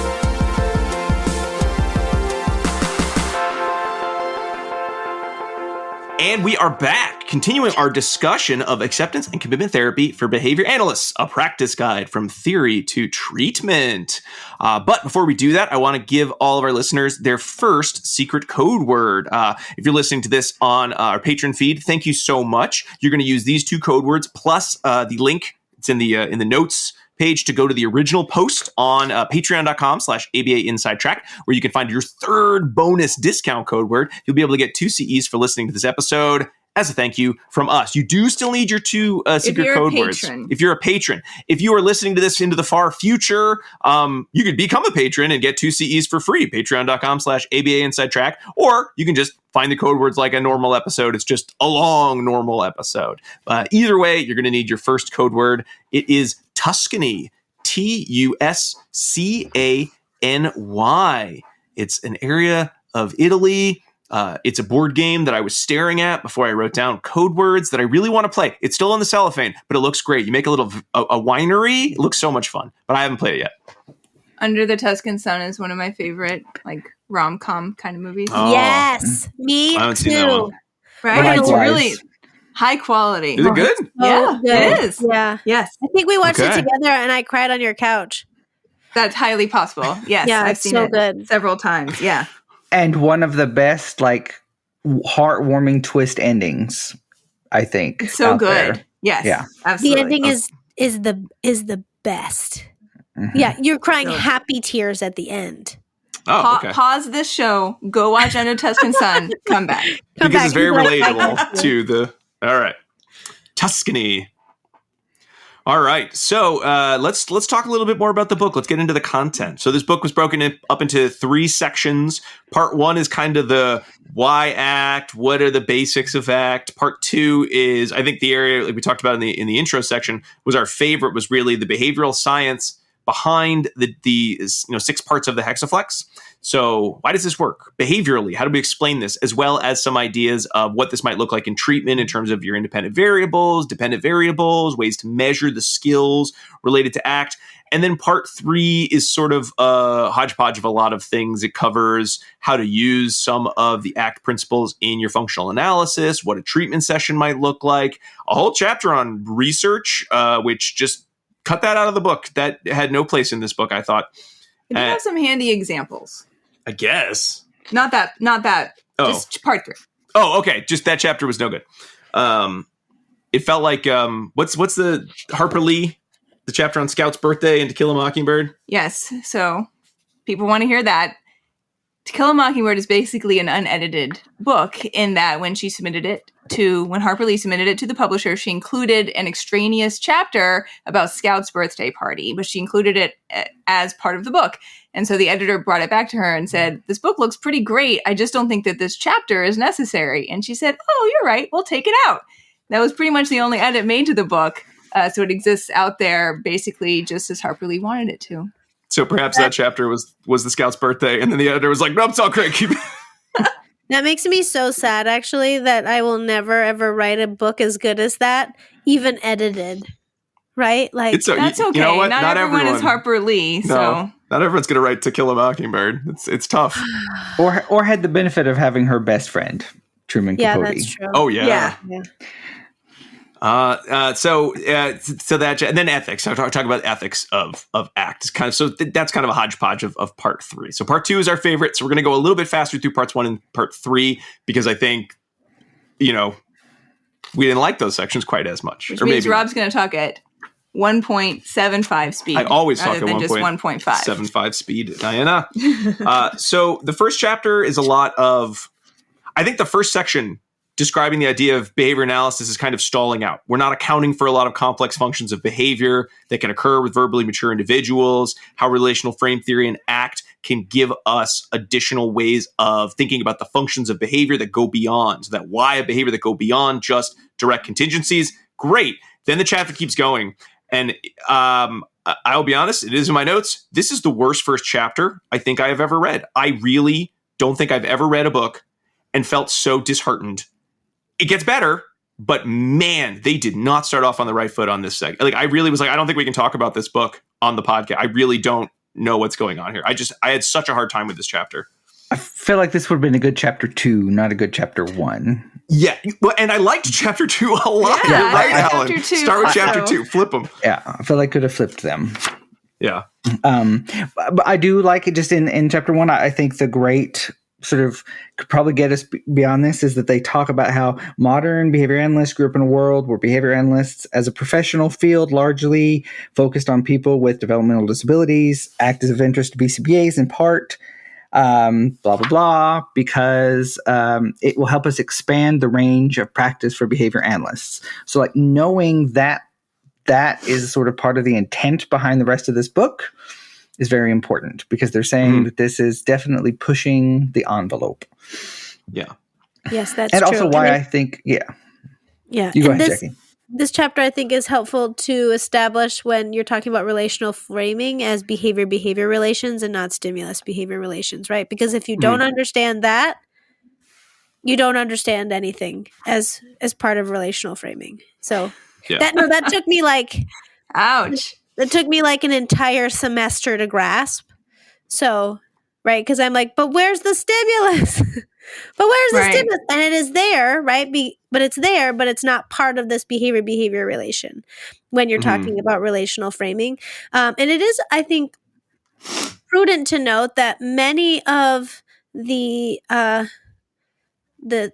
And we are back, continuing our discussion of acceptance and commitment therapy for behavior analysts, a practice guide from theory to treatment. But before we do that, I want to give all of our listeners their first secret code word. If you're listening to this on our Patreon feed, thank you so much. You're going to use these 2 code words plus the link. It's in the notes page to go to the original post on patreon.com/ABA Inside Track, where you can find your 3rd bonus discount code word. You'll be able to get 2 CEs for listening to this episode as a thank you from us. You do still need your 2 secret code words. If you're a patron. If you are listening to this into the far future, you could become a patron and get 2 CEs for free. Patreon.com/ABA Inside Track. Or you can just find the code words like a normal episode. It's just a long normal episode. Either way, you're going to need your first code word. It is Tuscany. Tuscany. It's an area of Italy. It's a board game that I was staring at before I wrote down code words that I really want to play. It's still in the cellophane, but it looks great. You make a little a winery. It looks so much fun, but I haven't played it yet. Under the Tuscan Sun is one of my favorite, like, rom-com kind of movies. Oh. Yes, me I haven't seen that too. one. Right? It's Likewise. really high quality. Is it good? Yeah, good. it is. Yeah, Yes, I think we watched it Okay. together, and I cried on your couch. that's highly possible. Yes, Yeah, I've it's seen so it good. several times. Yeah. And one of the best, like, heartwarming twist endings, I think. It's so out good. there. Yes. Yeah. Absolutely. The ending is the best. Mhm. Yeah, you're crying Really. happy tears at the end. Oh, okay. Pause this show, go watch Under Tuscan Sun, come back. Come Because back, it's very you're like, relatable to the. All right, Tuscany. All right, so let's talk a little bit more about the book. Let's get into the content. So this book was broken up into 3 sections. Part 1 is kind of the why ACT, what are the basics of ACT. Part 2 is, I think, the area like we talked about in the intro section was our favorite. Was really the behavioral science behind the 6 parts of the hexaflex. So why does this work behaviorally? How do we explain this, as well as some ideas of what this might look like in treatment in terms of your independent variables, dependent variables, ways to measure the skills related to ACT. And then part 3 is sort of a hodgepodge of a lot of things. It covers how to use some of the ACT principles in your functional analysis, what a treatment session might look like, a whole chapter on research, which just cut that out of the book. That had no place in this book, I thought. It did have some handy examples. I guess. Not that. Oh. Just part 3. Oh, okay. Just that chapter was no good. It felt like what's the Harper Lee, the chapter on Scout's birthday and To Kill a Mockingbird? Yes. So people want to hear that. To Kill a Mockingbird is basically an unedited book in that when Harper Lee submitted it to the publisher, she included an extraneous chapter about Scout's birthday party, but she included it as part of the book. And so the editor brought it back to her and said, this book looks pretty great. I just don't think that this chapter is necessary. And she said, oh, you're right. We'll take it out. That was pretty much the only edit made to the book. So it exists out there basically just as Harper Lee wanted it to. So perhaps that chapter was the Scout's birthday, and then the editor was like, nope, it's all great. Keep it. That makes me so sad, actually, that I will never ever write a book as good as that, even edited. Right? Like It's That's okay. You know what? Not everyone is Harper Lee. So No, not everyone's going to write To Kill a Mockingbird. It's tough. Or had the benefit of having her best friend, Truman yeah, Capote. that's true. Oh, yeah. Yeah. So that, and then ethics. I talk about ethics of ACT. It's kind of, so that's kind of a hodgepodge of part 3. So part 2 is our favorite. So we're going to go a little bit faster through parts 1 and part 3 because I think, we didn't like those sections quite as much. which means Rob's going to talk at 1.75 speed. I always talk rather at than just 1.5. 1.75 speed, Diana. So the first chapter is a lot of, I think the first section describing the idea of behavior analysis as kind of stalling out. We're not accounting for a lot of complex functions of behavior that can occur with verbally mature individuals, how relational frame theory and ACT can give us additional ways of thinking about the functions of behavior that go beyond, so that why a behavior that go beyond just direct contingencies. Great. Then the chapter keeps going. And I'll be honest, it is in my notes. This is the worst first chapter I think I have ever read. I really don't think I've ever read a book and felt so disheartened. It gets better, but man, they did not start off on the right foot on this segment. Like, I really was like, I don't think we can talk about this book on the podcast. I really don't know what's going on here. I had such a hard time with this chapter. I feel like this would have been a good chapter 2, not a good chapter 1. Yeah, well, and I liked chapter 2 a lot. Yeah, You're right, Alan. chapter 2 Start with chapter also. 2. Flip them. Yeah, I feel like I could have flipped them. Yeah. But I do like it just in chapter 1. I think the great sort of could probably get us beyond this is that they talk about how modern behavior analysts grew up in a world where behavior analysts as a professional field largely focused on people with developmental disabilities, act as of interest to BCBAs in part, blah, blah, blah, because it will help us expand the range of practice for behavior analysts. So like knowing that is sort of part of the intent behind the rest of this book is very important, because they're saying that this is definitely pushing the envelope. Yeah. Yes, that's And true. also why And I think, yeah. You go And ahead, Jackie. This chapter, I think, is helpful to establish when you're talking about relational framing as behavior relations and not stimulus behavior relations, right? Because if you don't understand that, you don't understand anything as part of relational framing. So Yeah. that took me like Ouch. it took me like an entire semester to grasp. So, right, because I'm like, but where's the stimulus? But where's the Right. stimulus? And it is there, right? But it's there, but it's not part of this behavior relation when you're talking about relational framing. And it is, I think, prudent to note that many of the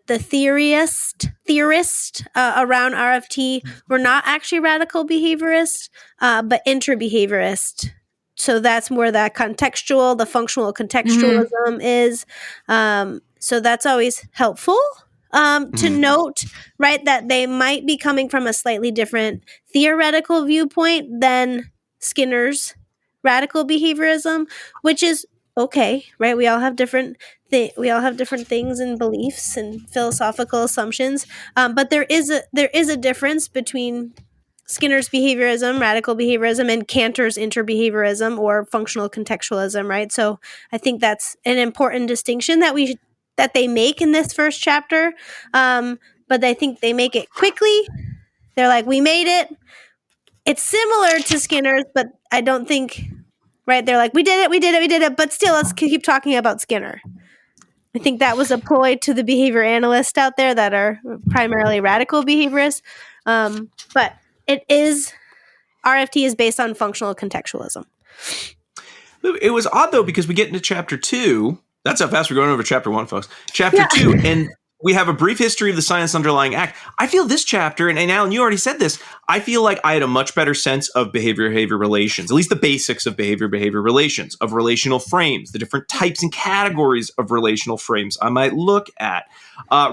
theorists around RFT were not actually radical behaviorists, but intra-behaviorist. So that's where that the functional contextualism is. So that's always helpful to note, right, that they might be coming from a slightly different theoretical viewpoint than Skinner's radical behaviorism, which is okay, right? We all have different things and beliefs and philosophical assumptions, but there is a difference between Skinner's behaviorism, radical behaviorism, and Cantor's interbehaviorism or functional contextualism, right? So I think that's an important distinction that they make in this first chapter, but I think they make it quickly. They're like, we made it. It's similar to Skinner's, but I don't think, right? They're like, we did it, but still, let's keep talking about Skinner. I think that was a ploy to the behavior analysts out there that are primarily radical behaviorists. But RFT is based on functional contextualism. It was odd, though, because we get into chapter 2. That's how fast we're going over chapter 1, folks. Chapter 2, and we have a brief history of the science underlying ACT. I feel this chapter, and Alan, you already said this, I feel like I had a much better sense of behavior relations, at least the basics of behavior relations, of relational frames, the different types and categories of relational frames I might look at.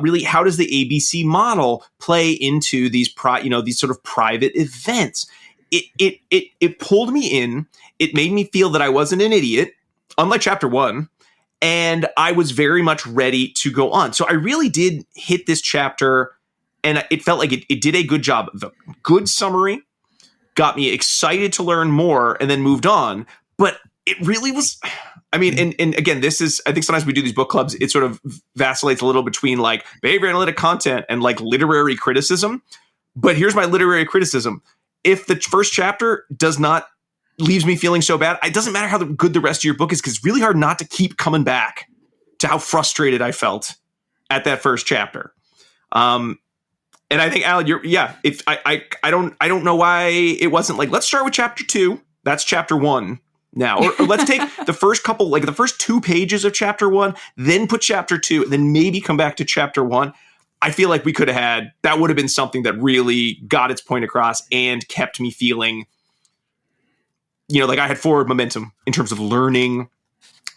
Really, how does the ABC model play into these sort of private events? It pulled me in. It made me feel that I wasn't an idiot, unlike chapter 1. And I was very much ready to go on. So I really did hit this chapter, and it felt like it did a good job. The good summary got me excited to learn more and then moved on. But it really was, I mean, and again, this is, I think sometimes we do these book clubs, it sort of vacillates a little between like behavior analytic content and like literary criticism. But here's my literary criticism. If the first chapter leaves me feeling so bad, it doesn't matter how good the rest of your book is, because it's really hard not to keep coming back to how frustrated I felt at that first chapter. And I think, Al, I don't know why it wasn't like, let's start with chapter 2. That's chapter 1 now. Or let's take the first couple, like the first 2 pages of chapter 1, then put chapter 2, and then maybe come back to chapter 1. I feel like we could have had, that would have been something that really got its point across and kept me feeling, like I had forward momentum in terms of learning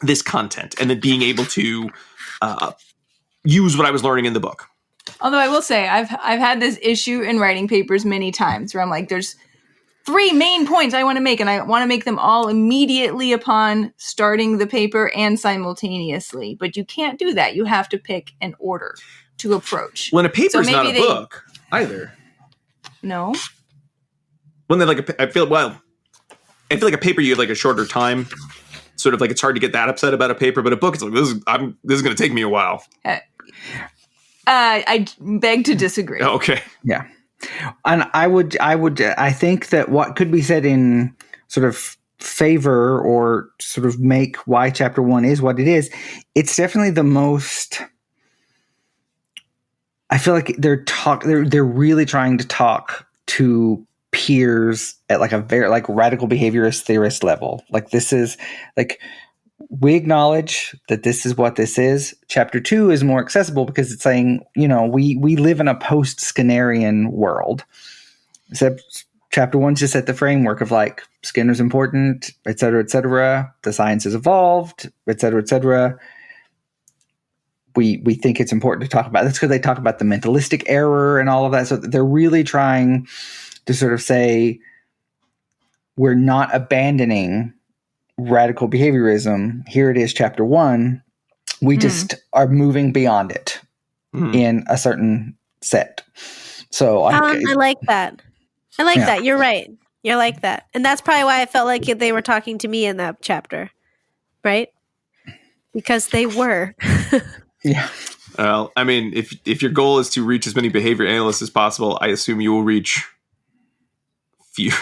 this content and then being able to use what I was learning in the book. Although I will say I've had this issue in writing papers many times where I'm like, there's 3 main points I want to make, and I want to make them all immediately upon starting the paper and simultaneously. But you can't do that. You have to pick an order to approach. When a paper is not a book either. No. When they I feel like a paper you have like a shorter time. Sort of like it's hard to get that upset about a paper, but a book, it's like this is going to take me a while. I beg to disagree. Oh, okay. Yeah. And I think that what could be said in sort of favor or sort of make why chapter 1 is what it is, it's definitely the most, I feel like they're really trying to talk to peers at like a very like radical behaviorist theorist level. Like this is like, we acknowledge that this is what this is. Chapter 2 is more accessible because it's saying, we live in a post-Skinnerian world. Except chapter 1 just set the framework of like Skinner's important, et cetera, et cetera. The science has evolved, et cetera, et cetera. We think it's important to talk about. That's because they talk about the mentalistic error and all of that. So they're really trying to sort of say, we're not abandoning radical behaviorism. Here it is, chapter 1. We just are moving beyond it in a certain set. So I like that. I like that. You're right. You're like that. And that's probably why I felt like they were talking to me in that chapter. Right? Because they were. Yeah. Well, I mean, if your goal is to reach as many behavior analysts as possible, I assume you will reach few.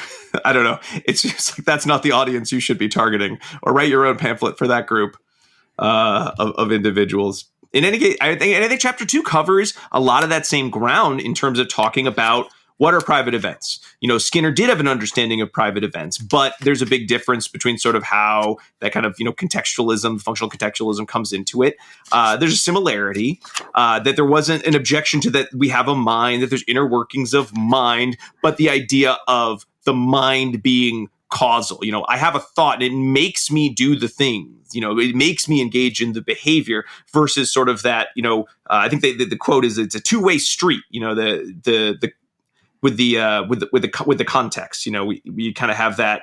I don't know. It's just like that's not the audience you should be targeting. Or write your own pamphlet for that group of individuals. In any case, I think chapter 2 covers a lot of that same ground in terms of talking about what are private events. Skinner did have an understanding of private events, but there's a big difference between sort of how that kind of contextualism, functional contextualism comes into it. There's a similarity that there wasn't an objection to that we have a mind, that there's inner workings of mind, but the idea of the mind being causal. I have a thought and it makes me do the things, it makes me engage in the behavior versus sort of that, I think the quote is it's a two-way street, with the context, we kind of have that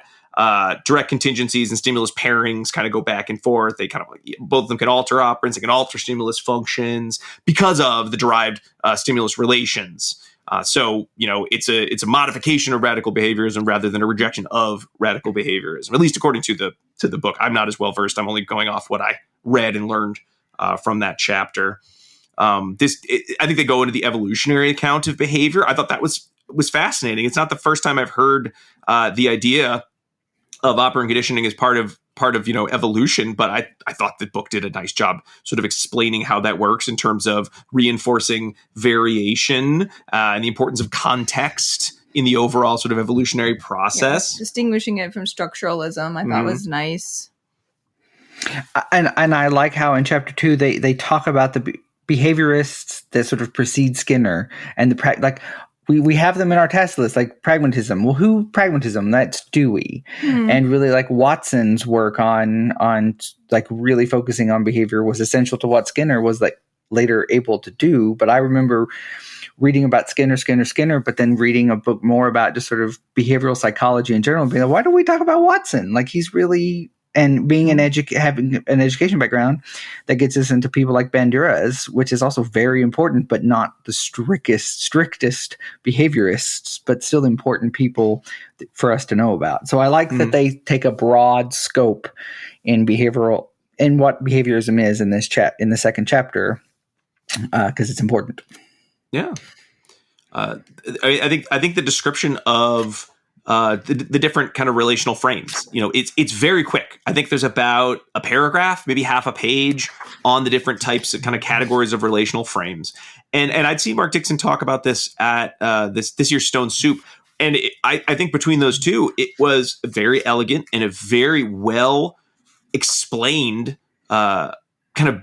direct contingencies and stimulus pairings kind of go back and forth. They kind of both of them can alter operands, they can alter stimulus functions because of the derived stimulus relations. So it's a modification of radical behaviorism rather than a rejection of radical behaviorism, at least according to the book. I'm not as well versed. I'm only going off what I read and learned from that chapter. I think they go into the evolutionary account of behavior. I thought that was fascinating. It's not the first time I've heard the idea of operant conditioning as part of evolution, but I thought the book did a nice job sort of explaining how that works in terms of reinforcing variation and the importance of context in the overall sort of evolutionary process. Yeah, distinguishing it from structuralism, I thought was nice. And I like how in chapter 2 they talk about the behaviorists that sort of precede Skinner and the we have them in our task list, like pragmatism. Well, who pragmatism? That's Dewey. And really like Watson's work on like really focusing on behavior was essential to what Skinner was like later able to do. But I remember reading about Skinner, but then reading a book more about just sort of behavioral psychology in general, being like, why don't we talk about Watson? Like he's really, and being having an education background that gets us into people like Bandura's, which is also very important, but not the strictest behaviorists, but still important people for us to know about. So I like that they take a broad scope in behavioral, in what behaviorism is in this in the second chapter, because it's important. Yeah. I think the description of the different kind of relational frames, it's very quick. I think there's about a paragraph, maybe half a page on the different types of kind of categories of relational frames. And I'd see Mark Dixon talk about this at this year's Stone Soup. And I think between those two, it was very elegant and a very well explained kind of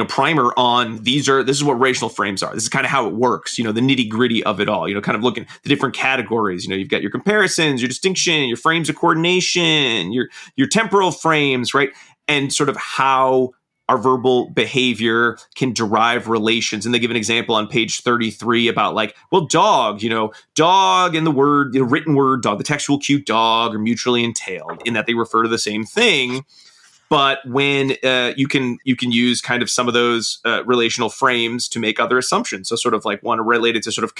primer on this is what relational frames are. This is kind of how it works, the nitty gritty of it all, kind of looking at the different categories. You've got your comparisons, your distinction, your frames of coordination, your temporal frames, right? And sort of how our verbal behavior can derive relations. And they give an example on page 33 about like, well, dog, dog and the word, written word dog, the textual cue dog are mutually entailed in that they refer to the same thing. But when you can use kind of some of those relational frames to make other assumptions. So sort of like one related to sort of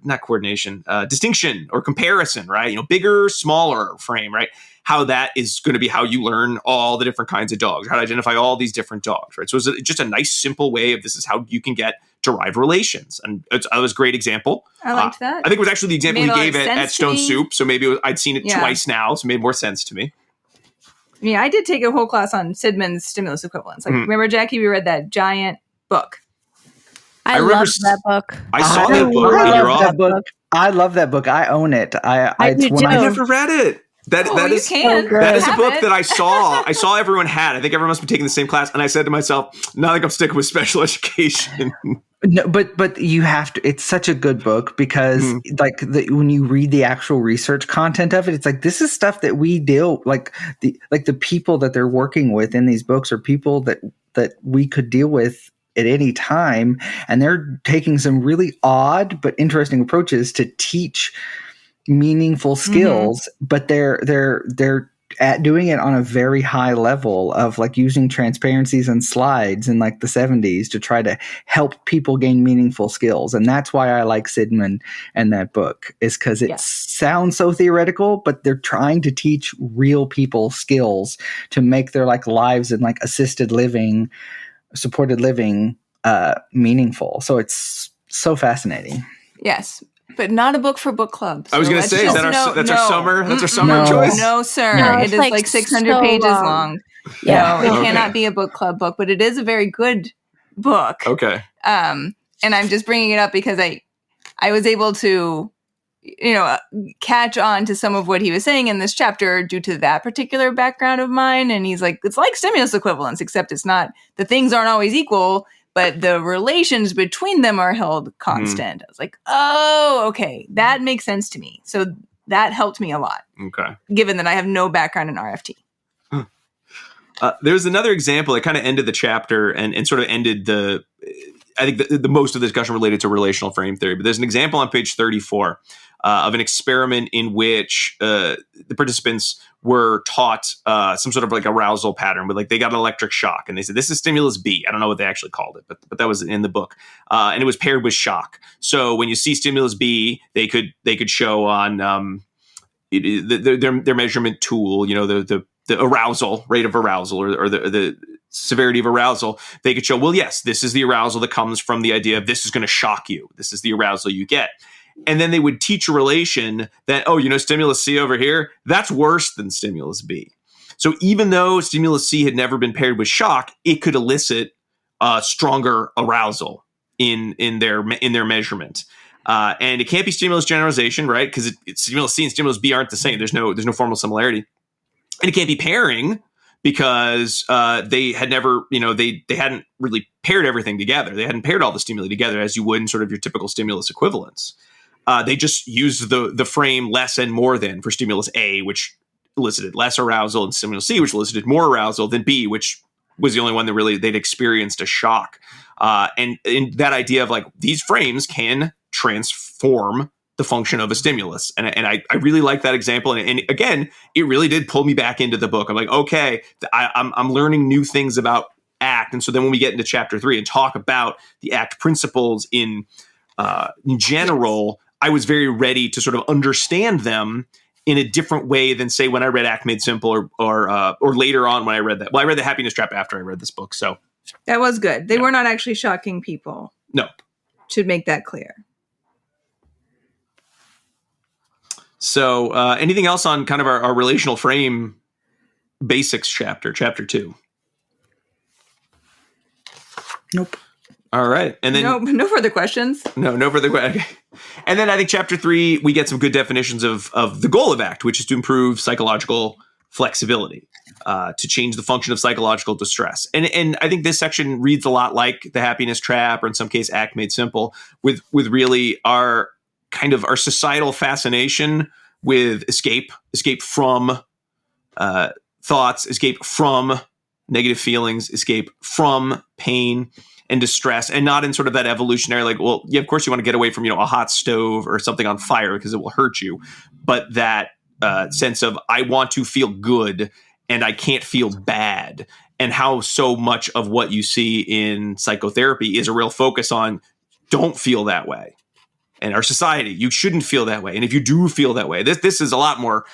not coordination, distinction or comparison, right? Bigger, smaller frame, right? How that is going to be how you learn all the different kinds of dogs, how to identify all these different dogs, right? So it's just a nice, simple way of this is how you can get derived relations. And it was a great example. I liked that. I think it was actually the example he gave at Stone me. Soup. So maybe I'd seen it twice now, so it made more sense to me. Yeah, I did take a whole class on Sidman's stimulus equivalence. Like, remember, Jackie, we read that giant book. I love that book. I saw that book in your office. I love that book. I own it. I never read it. That is so good. That is a book that I saw. I saw everyone had. I think everyone must be taking the same class. And I said to myself, "No, I think I'm sticking with special education." No, but you have to. It's such a good book because when you read the actual research content of it, it's like this is stuff that we deal the people that they're working with in these books are people that we could deal with at any time, and they're taking some really odd but interesting approaches to teach meaningful skills, but they're at doing it on a very high level of like using transparencies and slides in like the 70s to try to help people gain meaningful skills. And that's why I like Sidman and that book is because it sounds so theoretical, but they're trying to teach real people skills to make their like lives in like assisted living, supported living meaningful. So it's so fascinating. Yes. But not a book for book clubs. I was going to say, that's our summer choice? No, sir. No, it is like 600 so pages long. Yeah. No, it cannot be a book club book, but it is a very good book. Okay. And I'm just bringing it up because I was able to, catch on to some of what he was saying in this chapter due to that particular background of mine. And he's like, it's like stimulus equivalence, except it's not, the things aren't always equal, but the relations between them are held constant. I was like, oh, okay, that makes sense to me. So that helped me a lot. Okay. Given that I have no background in RFT. There's another example that kind of ended the chapter and sort of ended I think the most of the discussion related to relational frame theory. But there's an example on page 34 of an experiment in which the participants were taught some sort of like arousal pattern, but like they got an electric shock, and they said this is stimulus B. I don't know what they actually called it, but that was in the book, and it was paired with shock. So when you see stimulus B, they could show on their measurement tool, the arousal rate of arousal or the severity of arousal. They could show, well, yes, this is the arousal that comes from the idea of this is going to shock you. This is the arousal you get. And then they would teach a relation that, stimulus C over here, that's worse than stimulus B. So even though stimulus C had never been paired with shock, it could elicit stronger arousal in their measurement. And it can't be stimulus generalization, right? Because stimulus C and stimulus B aren't the same. There's no formal similarity. And it can't be pairing because they had never, they hadn't really paired everything together. They hadn't paired all the stimuli together as you would in sort of your typical stimulus equivalence. They just used the frame less and more than for stimulus A, which elicited less arousal, and stimulus C, which elicited more arousal than B, which was the only one that really they'd experienced a shock. And in that idea of like these frames can transform the function of a stimulus. And I really like that example. And again, it really did pull me back into the book. I'm like, okay, I'm learning new things about ACT. And so then when we get into chapter 3 and talk about the ACT principles in general, I was very ready to sort of understand them in a different way than, say, when I read ACT Made Simple or later on when I read that. Well, I read The Happiness Trap after I read this book. So that was good. They were not actually shocking people. No. Should make that clear. So anything else on kind of our relational frame basics chapter 2? Nope. All right. And then no further questions. No further questions. And then I think chapter 3, we get some good definitions of the goal of ACT, which is to improve psychological flexibility, to change the function of psychological distress. And I think this section reads a lot like The Happiness Trap, or in some case ACT Made Simple, with really our societal fascination with escape from thoughts, escape from negative feelings, escape from pain and distress, and not in sort of that evolutionary, like, well, yeah, of course you want to get away from, a hot stove or something on fire because it will hurt you. But that sense of, I want to feel good and I can't feel bad. And how so much of what you see in psychotherapy is a real focus on, don't feel that way. And our society, you shouldn't feel that way. And if you do feel that way, this is a lot more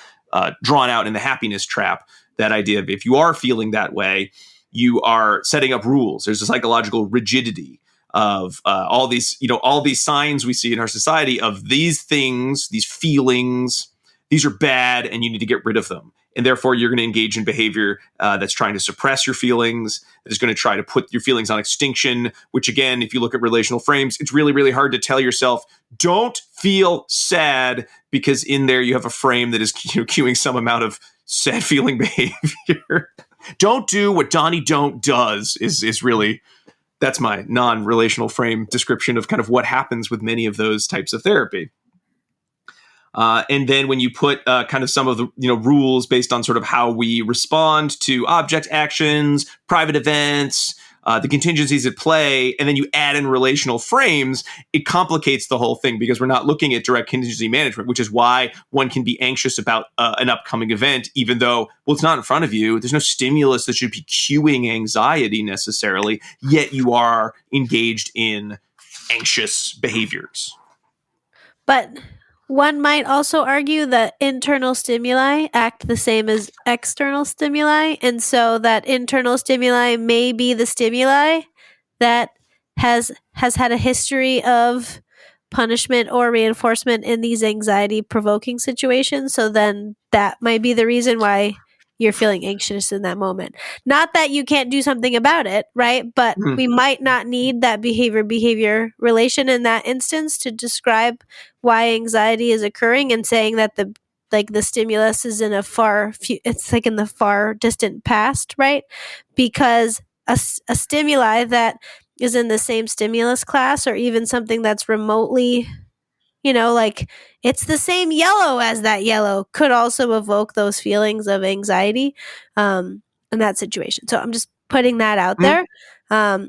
drawn out in the happiness trap. That idea of, if you are feeling that way, you are setting up rules. There's a psychological rigidity of all these signs we see in our society of these things, these feelings, these are bad and you need to get rid of them. And therefore you're going to engage in behavior that's trying to suppress your feelings, that is going to try to put your feelings on extinction, which again, if you look at relational frames, it's really, really hard to tell yourself, don't feel sad, because in there you have a frame that is cueing some amount of sad feeling behavior. Don't do what Donnie Don't does is really, that's my non-relational frame description of kind of what happens with many of those types of therapy. And then when you put kind of some of the rules based on sort of how we respond to object actions, private events, the contingencies at play, and then you add in relational frames, it complicates the whole thing, because we're not looking at direct contingency management, which is why one can be anxious about an upcoming event, even though, well, it's not in front of you. There's no stimulus that should be cueing anxiety necessarily, yet you are engaged in anxious behaviors. But one might also argue that internal stimuli act the same as external stimuli, and so that internal stimuli may be the stimuli that has had a history of punishment or reinforcement in these anxiety-provoking situations. So then that might be the reason why you're feeling anxious in that moment. Not that you can't do something about it, right? But we might not need that behavior relation in that instance to describe why anxiety is occurring, and saying that the stimulus is in it's like in the far distant past, right? Because a stimuli that is in the same stimulus class, or even something that's remotely, like it's the same yellow as that yellow, could also evoke those feelings of anxiety in that situation. So I'm just putting that out there. Yeah.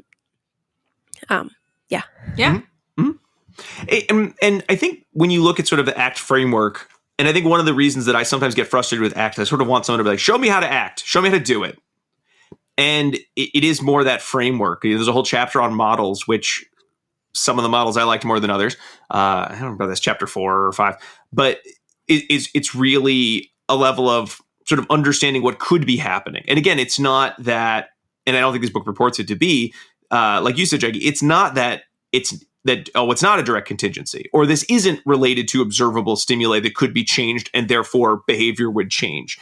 And I think when you look at sort of the ACT framework, and I think one of the reasons that I sometimes get frustrated with ACT, I sort of want someone to be like, show me how to act, show me how to do it. And it is more that framework. There's a whole chapter on models, which some of the models I liked more than others. I don't remember, that's chapter 4 or 5, but it's really a level of sort of understanding what could be happening. And again, it's not that, and I don't think this book purports it to be, like you said, Jackie, it's not that it's not a direct contingency, or this isn't related to observable stimuli that could be changed and therefore behavior would change.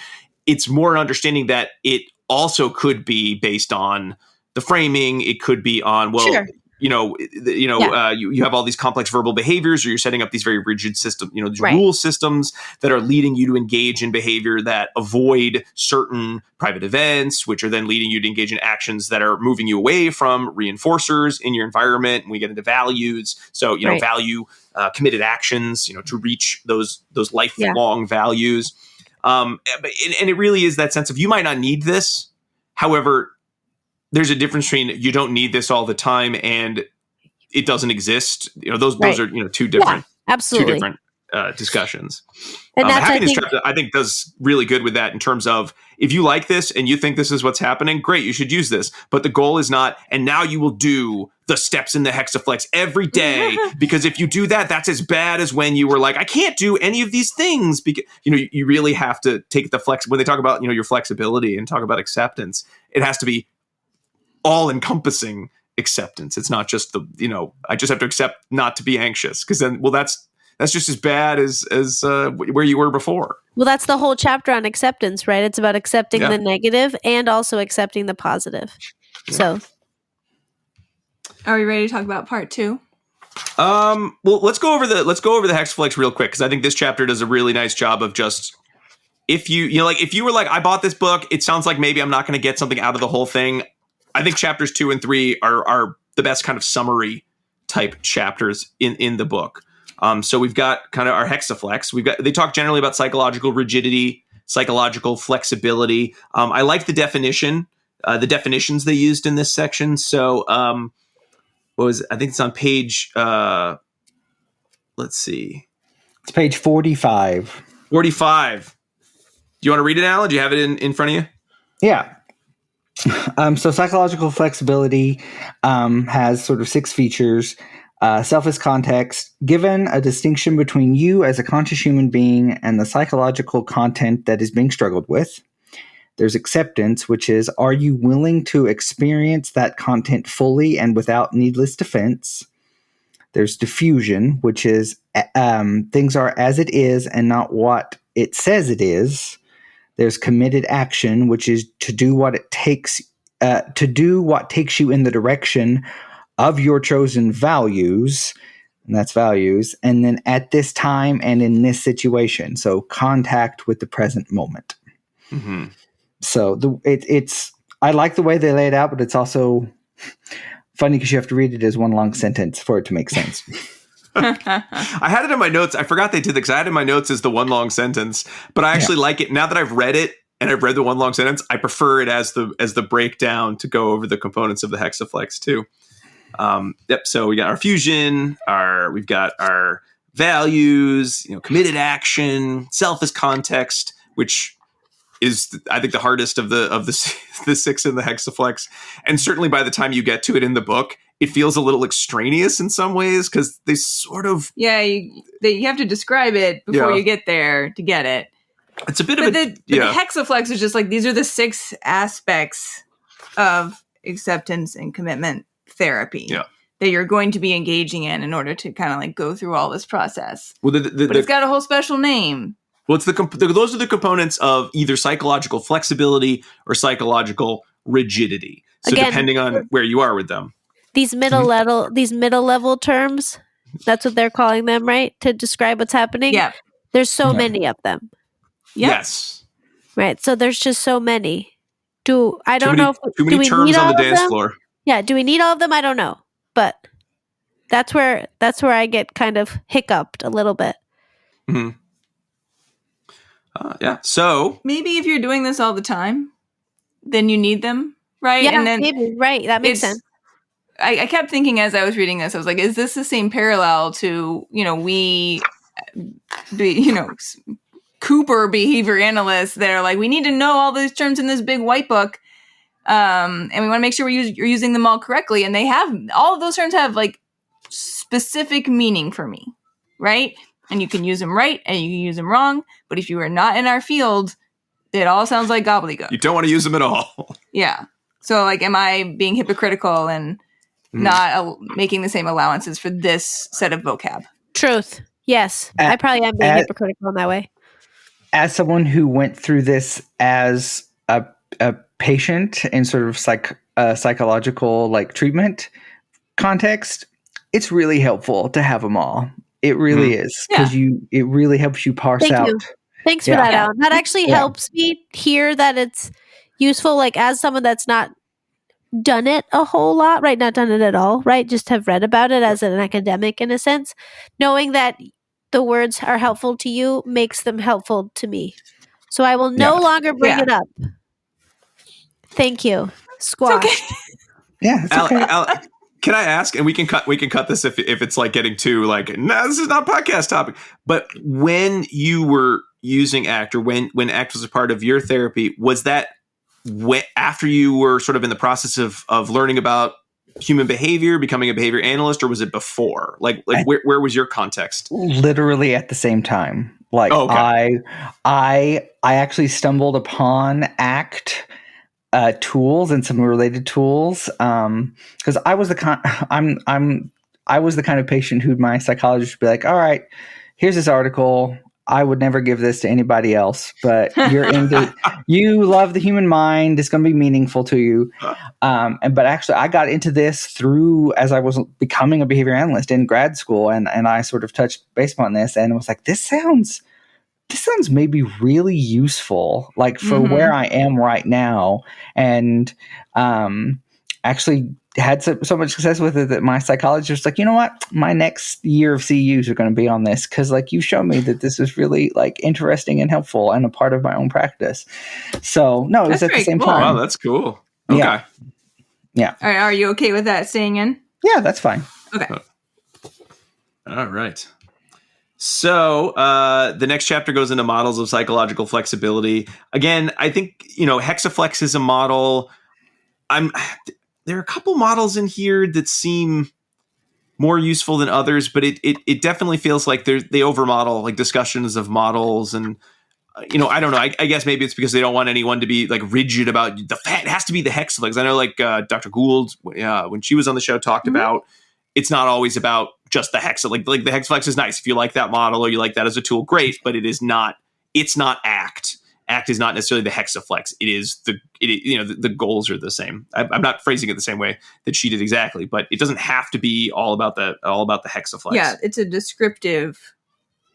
It's more understanding that it also could be based on the framing. It could be on, well, Sure. You have all these complex verbal behaviors, or you're setting up these very rigid systems, these Right. rule systems that are leading you to engage in behavior that avoid certain private events, which are then leading you to engage in actions that are moving you away from reinforcers in your environment. And we get into values. So, Right. value committed actions, to reach those lifelong values. And it really is that sense of, you might not need this. However, there's a difference between you don't need this all the time and it doesn't exist. Those are two different discussions. And that's, happiness trap, I think, does really good with that in terms of, if you like this and you think this is what's happening, great, you should use this. But the goal is not, and now you will do the steps in the hexaflex every day, because if you do that, that's as bad as when you were like, I can't do any of these things. Because you really have to take the flex. When they talk about your flexibility and talk about acceptance, it has to be all-encompassing acceptance. It's not just I just have to accept not to be anxious, because then, well, that's just as bad as where you were before. Well, that's the whole chapter on acceptance, right? It's about accepting the negative and also accepting the positive. Yeah. So, Are we ready to talk about part 2? Well, let's go over the hexaflex real quick, because I think this chapter does a really nice job of just, if if you were like, I bought this book, it sounds like maybe I'm not going to get something out of the whole thing. I think chapters 2 and 3 are the best kind of summary type chapters in the book. So we've got kind of our hexaflex. They talk generally about psychological rigidity, psychological flexibility. I like the definition the definitions they used in this section. So I think it's on page, let's see. It's page 45. 45. Do you want to read it, Alan? Do you have it in front of you? Yeah. So psychological flexibility has sort of 6 features. Self is context, given a distinction between you as a conscious human being and the psychological content that is being struggled with. There's acceptance, which is, are you willing to experience that content fully and without needless defense? There's diffusion, which is things are as it is and not what it says it is. There's committed action, which is to do what takes you in the direction of your chosen values, and that's values. And then at this time and in this situation, so contact with the present moment. Mm-hmm. So it's I like the way they lay it out, but it's also funny because you have to read it as one long sentence for it to make sense. I had it in my notes. I forgot they did that because I had it in my notes as the one long sentence, but I actually like it now that I've read it and I've read the one long sentence. I prefer it as the breakdown to go over the components of the hexaflex too. So we got our fusion, we've got our values, committed action, self as context, which is I think the hardest of the 6 in the hexaflex. And certainly by the time you get to it in the book, it feels a little extraneous in some ways because they sort of you have to describe it before you get there to get it. It's a bit but of the hexaflex is just like these are the 6 aspects of acceptance and commitment therapy that you're going to be engaging in order to kind of like go through all this process. Well, but it's got a whole special name. Well, it's those are the components of either psychological flexibility or psychological rigidity. So again, depending on where you are with them, these middle level terms, that's what they're calling them, right? To describe what's happening. Yeah, there's so many of them. Yep. Yes. Right. So there's just so many. Too many terms on the dance floor. Yeah. Do we need all of them? I don't know. But that's where I get kind of hiccuped a little bit. Mm-hmm. So maybe if you're doing this all the time, then you need them, right? Yeah, and then maybe. Right. That makes sense. I kept thinking as I was reading this, I was like, is this the same parallel to, Cooper behavior analysts that are like, we need to know all these terms in this big white book. And we want to make sure you're using them all correctly. And they have, all of those terms have like specific meaning for me, right? And you can use them right and you can use them wrong. But if you are not in our field, it all sounds like gobbledygook. You don't want to use them at all. Yeah. So like, am I being hypocritical and not making the same allowances for this set of vocab? Truth. Yes. I probably am being hypocritical in that way. As someone who went through this as a patient in sort of psychological like treatment context, it's really helpful to have them all. It really is because it really helps you parse out. Thanks for that, Alan. That actually helps me hear that it's useful. Like as someone that's not done it a whole lot, right? Not done it at all, right? Just have read about it as an academic in a sense. Knowing that the words are helpful to you makes them helpful to me. So I will no longer bring it up. Thank you. Squash. It's okay. Yeah. It's okay. Al, can I ask? And we can cut this if it's like getting too like, no, this is not a podcast topic. But when you were using ACT or when ACT was a part of your therapy, was that after you were sort of in the process of learning about human behavior, becoming a behavior analyst, or was it before? Like where was your context? Literally at the same time. Like I actually stumbled upon ACT tools and some related tools because I was the kind of patient who my psychologist would be like, all right, here's this article. I would never give this to anybody else, but you love the human mind. It's going to be meaningful to you. But actually I got into this as I was becoming a behavior analyst in grad school. And I sort of touched base upon this and was like, this sounds maybe really useful, like for where I am right now. And actually had so much success with it that my psychologist was like, you know what? My next year of CEUs are going to be on this because like you showed me that this is really like interesting and helpful and a part of my own practice. So no, it was at the same time. Wow, that's cool. Okay. Yeah. All right, are you okay with that staying in? Yeah, that's fine. Okay. All right. So the next chapter goes into models of psychological flexibility. Again, I think, hexaflex is a model. There are a couple models in here that seem more useful than others, but it definitely feels like they overmodel, like discussions of models. And, I don't know. I guess maybe it's because they don't want anyone to be like rigid about it has to be the hexaflex. I know like Dr. Gould, when she was on the show, talked about it's not always about just the hexa. Like the hexaflex is nice. If you like that model or you like that as a tool, great, but it's not ACT. ACT is not necessarily the hexaflex. It is the goals are the same. I'm not phrasing it the same way that she did exactly, but it doesn't have to be all about the hexaflex. Yeah, it's a descriptive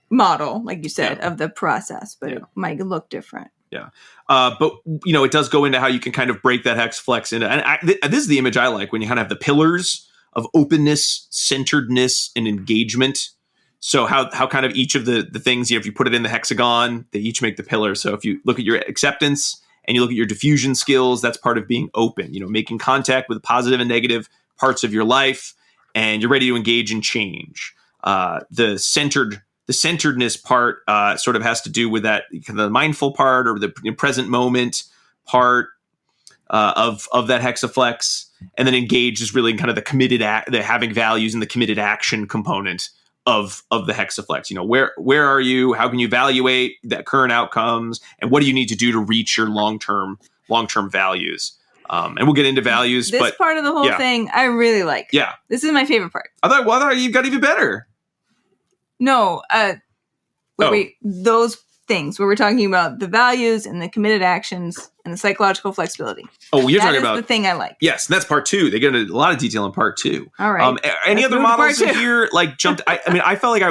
model, like you said, of the process, but it might look different. Yeah. But it does go into how you can kind of break that hexaflex into, and this is the image I like, when you kind of have the pillars of openness, centeredness, and engagement. So how kind of each of the things, if you put it in the hexagon, they each make the pillar. So if you look at your acceptance and you look at your diffusion skills, that's part of being open, making contact with positive and negative parts of your life, and you're ready to engage in change. The centeredness part sort of has to do with that kind of the mindful part, or the present moment part of that hexaflex. And then engage is really kind of the committed the having values and the committed action component of the hexaflex. Where are you? How can you evaluate that current outcomes? And what do you need to do to reach your long-term values? And we'll get into values. This part of the whole thing I really like. Yeah. This is my favorite part. I thought you got even better. No. Wait. Those things where we're talking about the values and the committed actions and the psychological flexibility. Oh, you're talking about the thing I like. Yes, and that's part 2. They get into a lot of detail in part 2. All right. Any other models in here jumped? I felt like I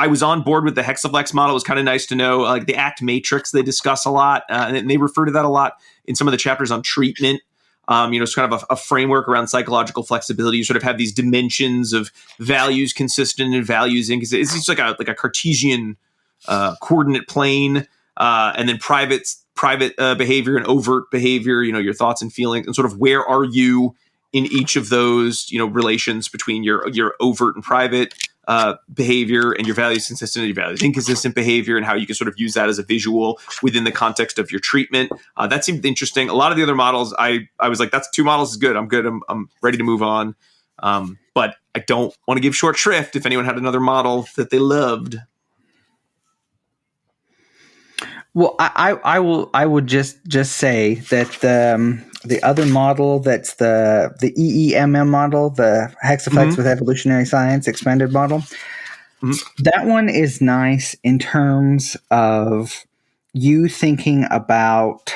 was on board with the hexaflex model. It was kind of nice to know, like the ACT matrix they discuss a lot, and they refer to that a lot in some of the chapters on treatment. It's kind of a framework around psychological flexibility. You sort of have these dimensions of values consistent and values in, because it's just like a Cartesian coordinate plane, and then private behavior and overt behavior, your thoughts and feelings, and sort of where are you in each of those, relations between your overt and private behavior, and your values consistent and your values inconsistent behavior, and how you can sort of use that as a visual within the context of your treatment. That seemed interesting. A lot of the other models, I was like, that's 2 models is good. I'm good. I'm ready to move on. But I don't want to give short shrift if anyone had another model that they loved. Well, I would just say that the other model, that's the EEMM model, the hexaflex with evolutionary science expanded model. That one is nice in terms of you thinking about,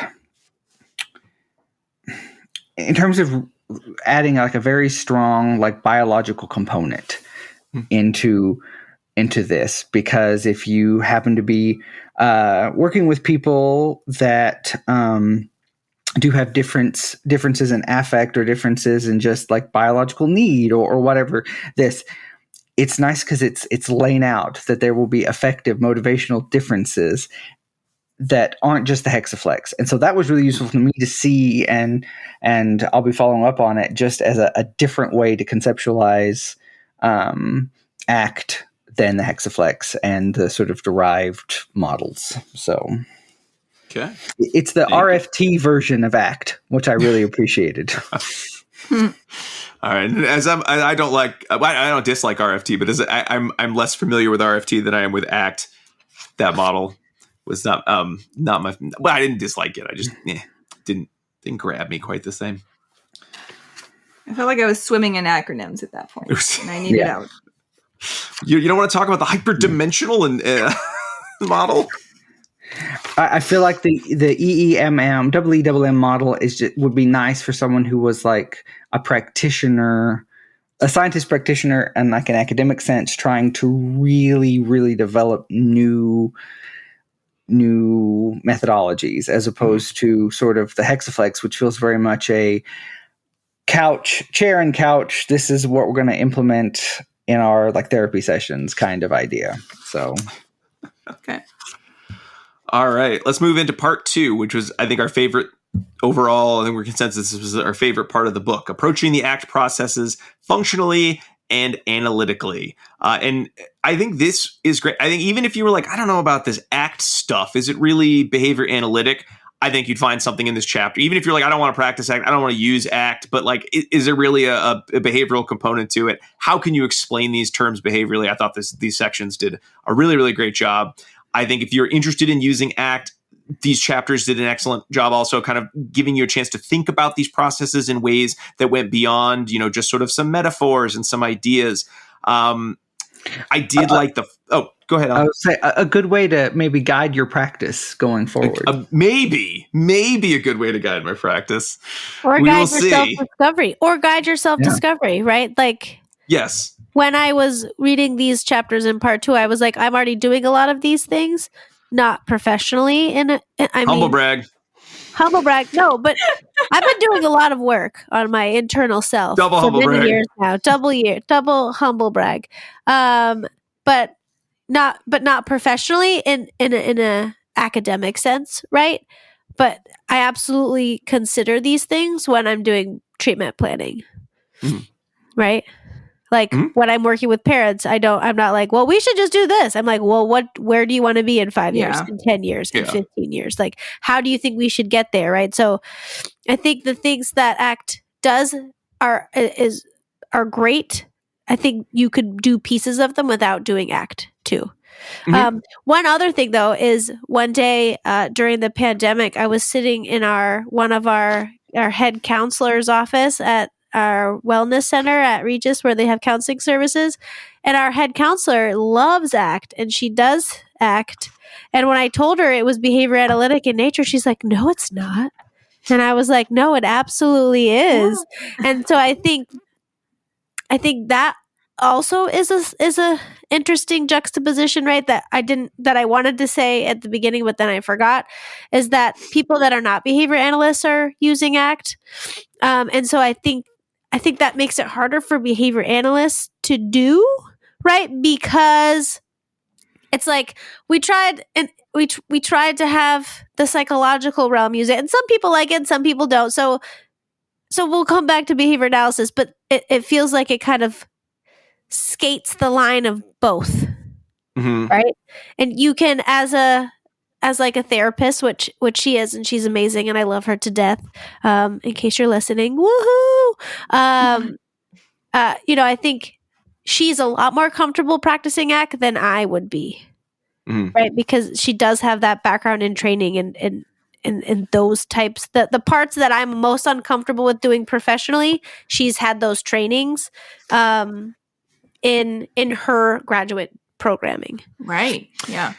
in terms of adding like a very strong like biological component into this, because if you happen to be working with people that do have differences in affect, or differences in just like biological need, or whatever, it's nice because it's laying out that there will be effective motivational differences that aren't just the hexaflex. And so that was really useful for me to see, and I'll be following up on it just as a different way to conceptualize ACT than the hexaflex and the sort of derived models. So okay, it's the RFT version of ACT, which I really appreciated. All right, as I don't dislike RFT, but as I'm less familiar with RFT than I am with ACT. That model was not my. Well, I didn't dislike it. I just didn't grab me quite the same. I felt like I was swimming in acronyms at that point, and I needed out. You don't want to talk about the hyperdimensional and model? I feel like the EEMM model would be nice for someone who was like a practitioner, a scientist practitioner, and like an academic sense, trying to really, really develop new methodologies, as opposed to sort of the hexaflex, which feels very much a chair and couch. This is what we're going to implement in our like therapy sessions kind of idea. So, okay. All right, let's move into part 2, which was, I think, our favorite overall, I think we're consensus this was our favorite part of the book, approaching the ACT processes functionally and analytically. And I think this is great. I think even if you were like, I don't know about this ACT stuff, is it really behavior analytic? I think you'd find something in this chapter. Even if you're like, I don't want to practice ACT, I don't want to use ACT, but like, is there really a behavioral component to it? How can you explain these terms behaviorally? I thought these sections did a really, really great job. I think if you're interested in using ACT, these chapters did an excellent job also kind of giving you a chance to think about these processes in ways that went beyond, just sort of some metaphors and some ideas. I did like go ahead. I would say a good way to maybe guide your practice going forward. Maybe a good way to guide my practice. Or guide your self-discovery. Right? Like, yes. When I was reading these chapters in part 2, I was like, I'm already doing a lot of these things, not professionally. Humble brag. No, but I've been doing a lot of work on my internal self double for humble many brag. years now. Double humble brag. But not professionally in a academic sense, right? But I absolutely consider these things when I'm doing treatment planning, right? Like when I'm working with parents, I'm not like, well, we should just do this. I'm like, well, where do you want to be in 5 years, in 10 years, in 15 years? Like, how do you think we should get there? Right. So I think the things that ACT does are great. I think you could do pieces of them without doing ACT too. One other thing though, is one day during the pandemic, I was sitting in one of our head counselor's office at our wellness center at Regis, where they have counseling services. And our head counselor loves ACT, and she does ACT. And when I told her it was behavior analytic in nature, she's like, no, it's not. And I was like, no, it absolutely is. And so I think that also is a interesting juxtaposition, right? That I wanted to say at the beginning, but then I forgot, is that people that are not behavior analysts are using ACT. And so I think that makes it harder for behavior analysts to do, right? Because it's like we tried to have the psychological realm use it, and some people like it, some people don't. So we'll come back to behavior analysis, but it feels like it kind of skates the line of both, right? And you can, as like a therapist, which she is, and she's amazing, and I love her to death. In case you're listening, woohoo! I think she's a lot more comfortable practicing ACT than I would be, right? Because she does have that background in training and those types. The parts that I'm most uncomfortable with doing professionally, she's had those trainings in her graduate programming. Right. Yeah.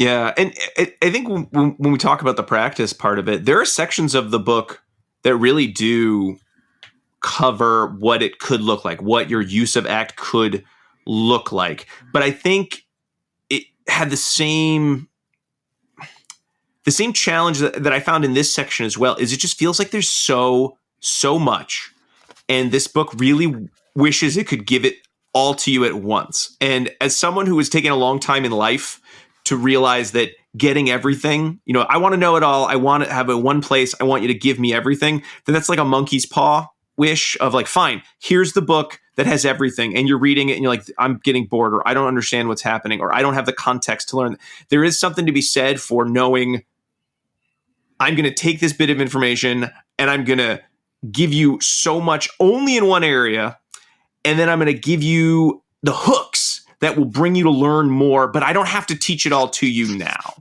Yeah, and I think when we talk about the practice part of it, there are sections of the book that really do cover what it could look like, what your use of ACT could look like. But I think it had the same challenge that I found in this section as well, is it just feels like there's so much. And this book really wishes it could give it all to you at once. And as someone who has taken a long time in life to realize that getting everything, I want to know it all. I want to have it one place. I want you to give me everything. Then that's like a monkey's paw wish of like, fine, here's the book that has everything. And you're reading it and you're like, I'm getting bored, or I don't understand what's happening, or I don't have the context to learn. There is something to be said for knowing I'm going to take this bit of information and I'm going to give you so much only in one area. And then I'm going to give you the hooks that will bring you to learn more, but I don't have to teach it all to you now.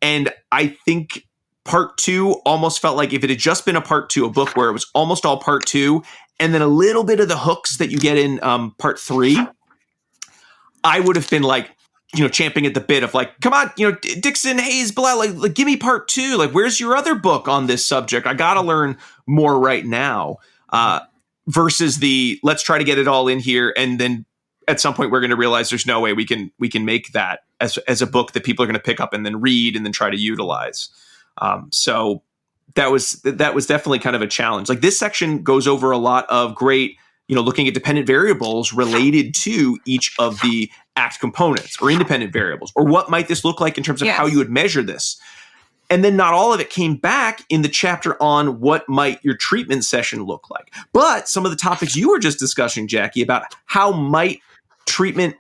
And I think part 2 almost felt like if it had just been a part 2, a book where it was almost all part 2, and then a little bit of the hooks that you get in part 3, I would have been like, champing at the bit of like, come on, Dixon, Hayes, Belisle, like give me part 2. Like, where's your other book on this subject? I got to learn more right now. Versus the let's try to get it all in here, and then at some point we're going to realize there's no way we can make that as a book that people are going to pick up and then read and then try to utilize. So that was definitely kind of a challenge. Like, this section goes over a lot of great, looking at dependent variables related to each of the ACT components, or independent variables, or what might this look like in terms of how you would measure this. And then not all of it came back in the chapter on what might your treatment session look like. But some of the topics you were just discussing, Jackie, about how might treatment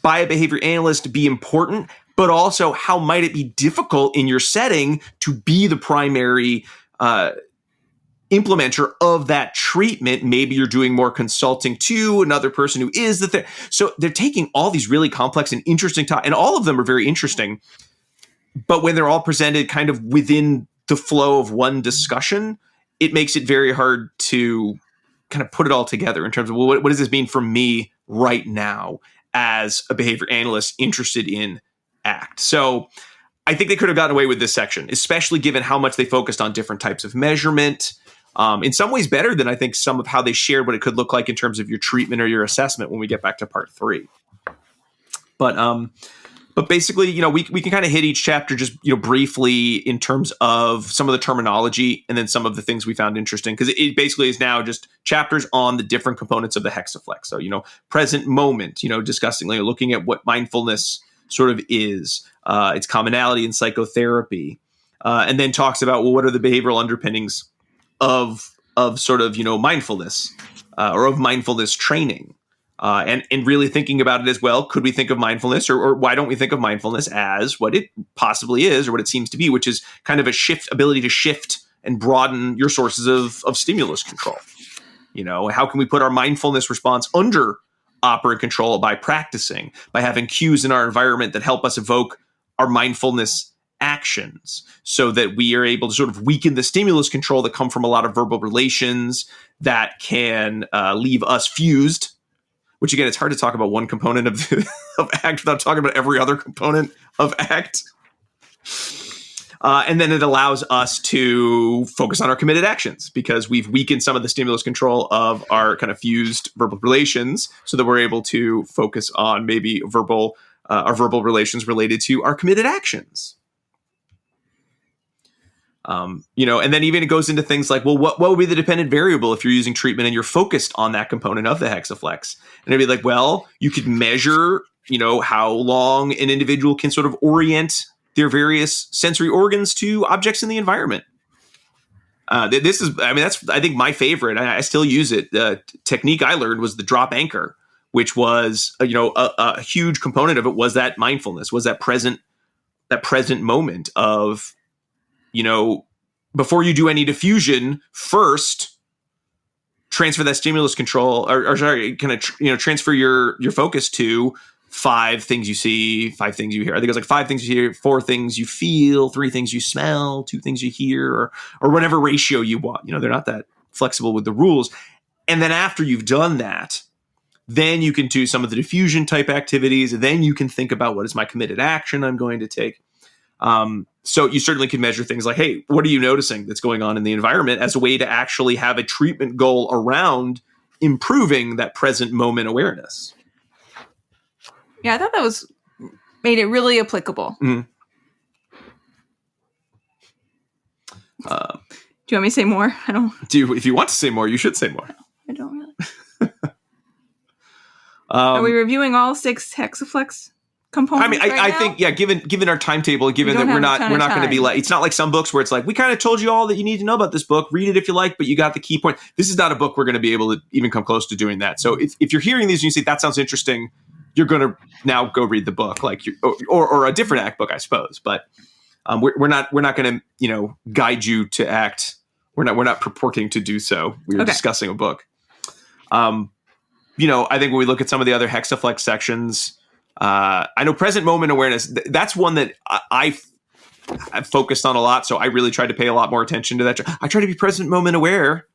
by a behavior analyst be important, but also how might it be difficult in your setting to be the primary implementer of that treatment. Maybe you're doing more consulting to another person who is the thing. So they're taking all these really complex and interesting topics, and all of them are very interesting. But when they're all presented kind of within the flow of one discussion, it makes it very hard to kind of put it all together in terms of, well, what does this mean for me right now as a behavior analyst interested in ACT? So I think they could have gotten away with this section, especially given how much they focused on different types of measurement. In some ways better than I think some of how they shared what it could look like in terms of your treatment or your assessment when we get back to part 3. But basically, we can kind of hit each chapter just, briefly in terms of some of the terminology and then some of the things we found interesting, because it basically is now just chapters on the different components of the hexaflex. So, present moment, discussing, looking at what mindfulness sort of is, its commonality in psychotherapy, and then talks about, well, what are the behavioral underpinnings of sort of, mindfulness or of mindfulness training. And really thinking about it as well, could we think of mindfulness or why don't we think of mindfulness as what it possibly is or what it seems to be, which is kind of ability to shift and broaden your sources of stimulus control. How can we put our mindfulness response under operant control by practicing, by having cues in our environment that help us evoke our mindfulness actions so that we are able to sort of weaken the stimulus control that come from a lot of verbal relations that can leave us fused. Which, again, it's hard to talk about one component of ACT without talking about every other component of ACT. And then it allows us to focus on our committed actions because we've weakened some of the stimulus control of our kind of fused verbal relations so that we're able to focus on maybe our verbal relations related to our committed actions. And then even it goes into things like, well, what would be the dependent variable if you're using treatment and you're focused on that component of the hexaflex? And it'd be like, well, you could measure, how long an individual can sort of orient their various sensory organs to objects in the environment. That's, I think, my favorite. I still use it. The technique I learned was the drop anchor, which was, a huge component of it was that mindfulness, was that present moment of, before you do any diffusion, first transfer that stimulus control transfer your focus to 5 things you see, 5 things you hear. I think it was like 5 things you hear, 4 things you feel, 3 things you smell, 2 things you hear, or whatever ratio you want. They're not that flexible with the rules. And then after you've done that, then you can do some of the diffusion type activities. And then you can think about what is my committed action I'm going to take. So you certainly can measure things like, hey, what are you noticing that's going on in the environment as a way to actually have a treatment goal around improving that present moment awareness. Yeah, I thought that made it really applicable. Mm-hmm. Do you want me to say more? I don't. If you want to say more, you should say more. I don't really. Are we reviewing all 6 hexaflex components? I think, yeah, given our timetable, given that we're not going to be like, it's not like some books where it's like, we kind of told you all that you need to know about this book, read it if you like, but you got the key point. This is not a book we're going to be able to even come close to doing that. So if you're hearing these and you say, that sounds interesting, you're going to now go read the book, like or a different ACT book, I suppose. But we're not going to, guide you to ACT. We're not purporting to do so. We're discussing a book. I think when we look at some of the other hexaflex sections, I know present moment awareness, that's one that I've focused on a lot. So I really tried to pay a lot more attention to that. I try to be present moment aware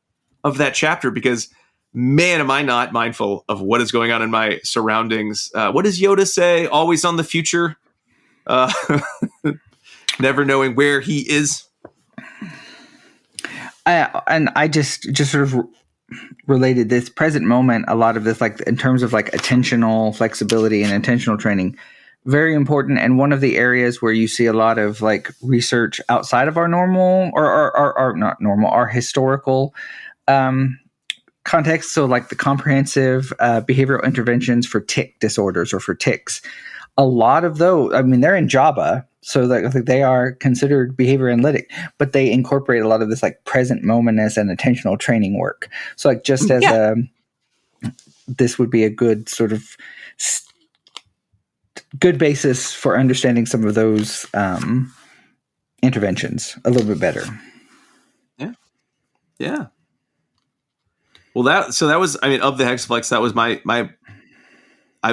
of that chapter because, man, am I not mindful of what is going on in my surroundings. What does Yoda say? Always on the future. Never knowing where he is. And I just sort of related this present moment, a lot of this, like in terms of like attentional flexibility and intentional training, very important. And one of the areas where you see a lot of like research outside of our normal or not normal, our historical context. So like the comprehensive behavioral interventions for tic disorders or for tics, a lot of those, they're in Java. So that like, they are considered behavior analytic, but they incorporate a lot of this like present momentness and attentional training work. So like just as this would be a good sort of good basis for understanding some of those interventions a little bit better. Yeah. Well, that was, I mean, of the hexaflex, that was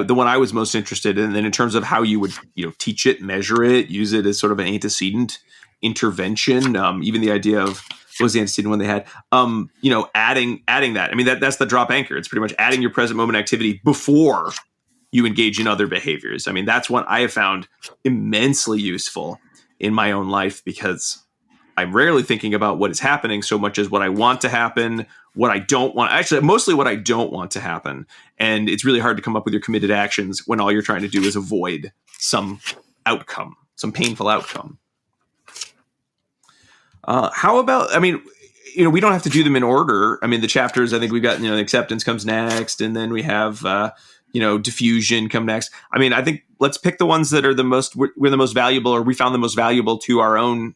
the one I was most interested in. And then in terms of how you would, teach it, measure it, use it as sort of an antecedent intervention. Even the idea of what was the antecedent one they had, adding that. I mean, that's the drop anchor. It's pretty much adding your present moment activity before you engage in other behaviors. I mean, that's what I have found immensely useful in my own life, because I'm rarely thinking about what is happening so much as what I want to happen, what I don't want. Actually, mostly what I don't want to happen. And it's really hard to come up with your committed actions when all you're trying to do is avoid some outcome, some painful outcome. How about, I mean, we don't have to do them in order. I mean, the chapters, I think we've got, acceptance comes next, and then we have, diffusion come next. I mean, I think let's pick the ones that are we're the most valuable, or we found the most valuable to our own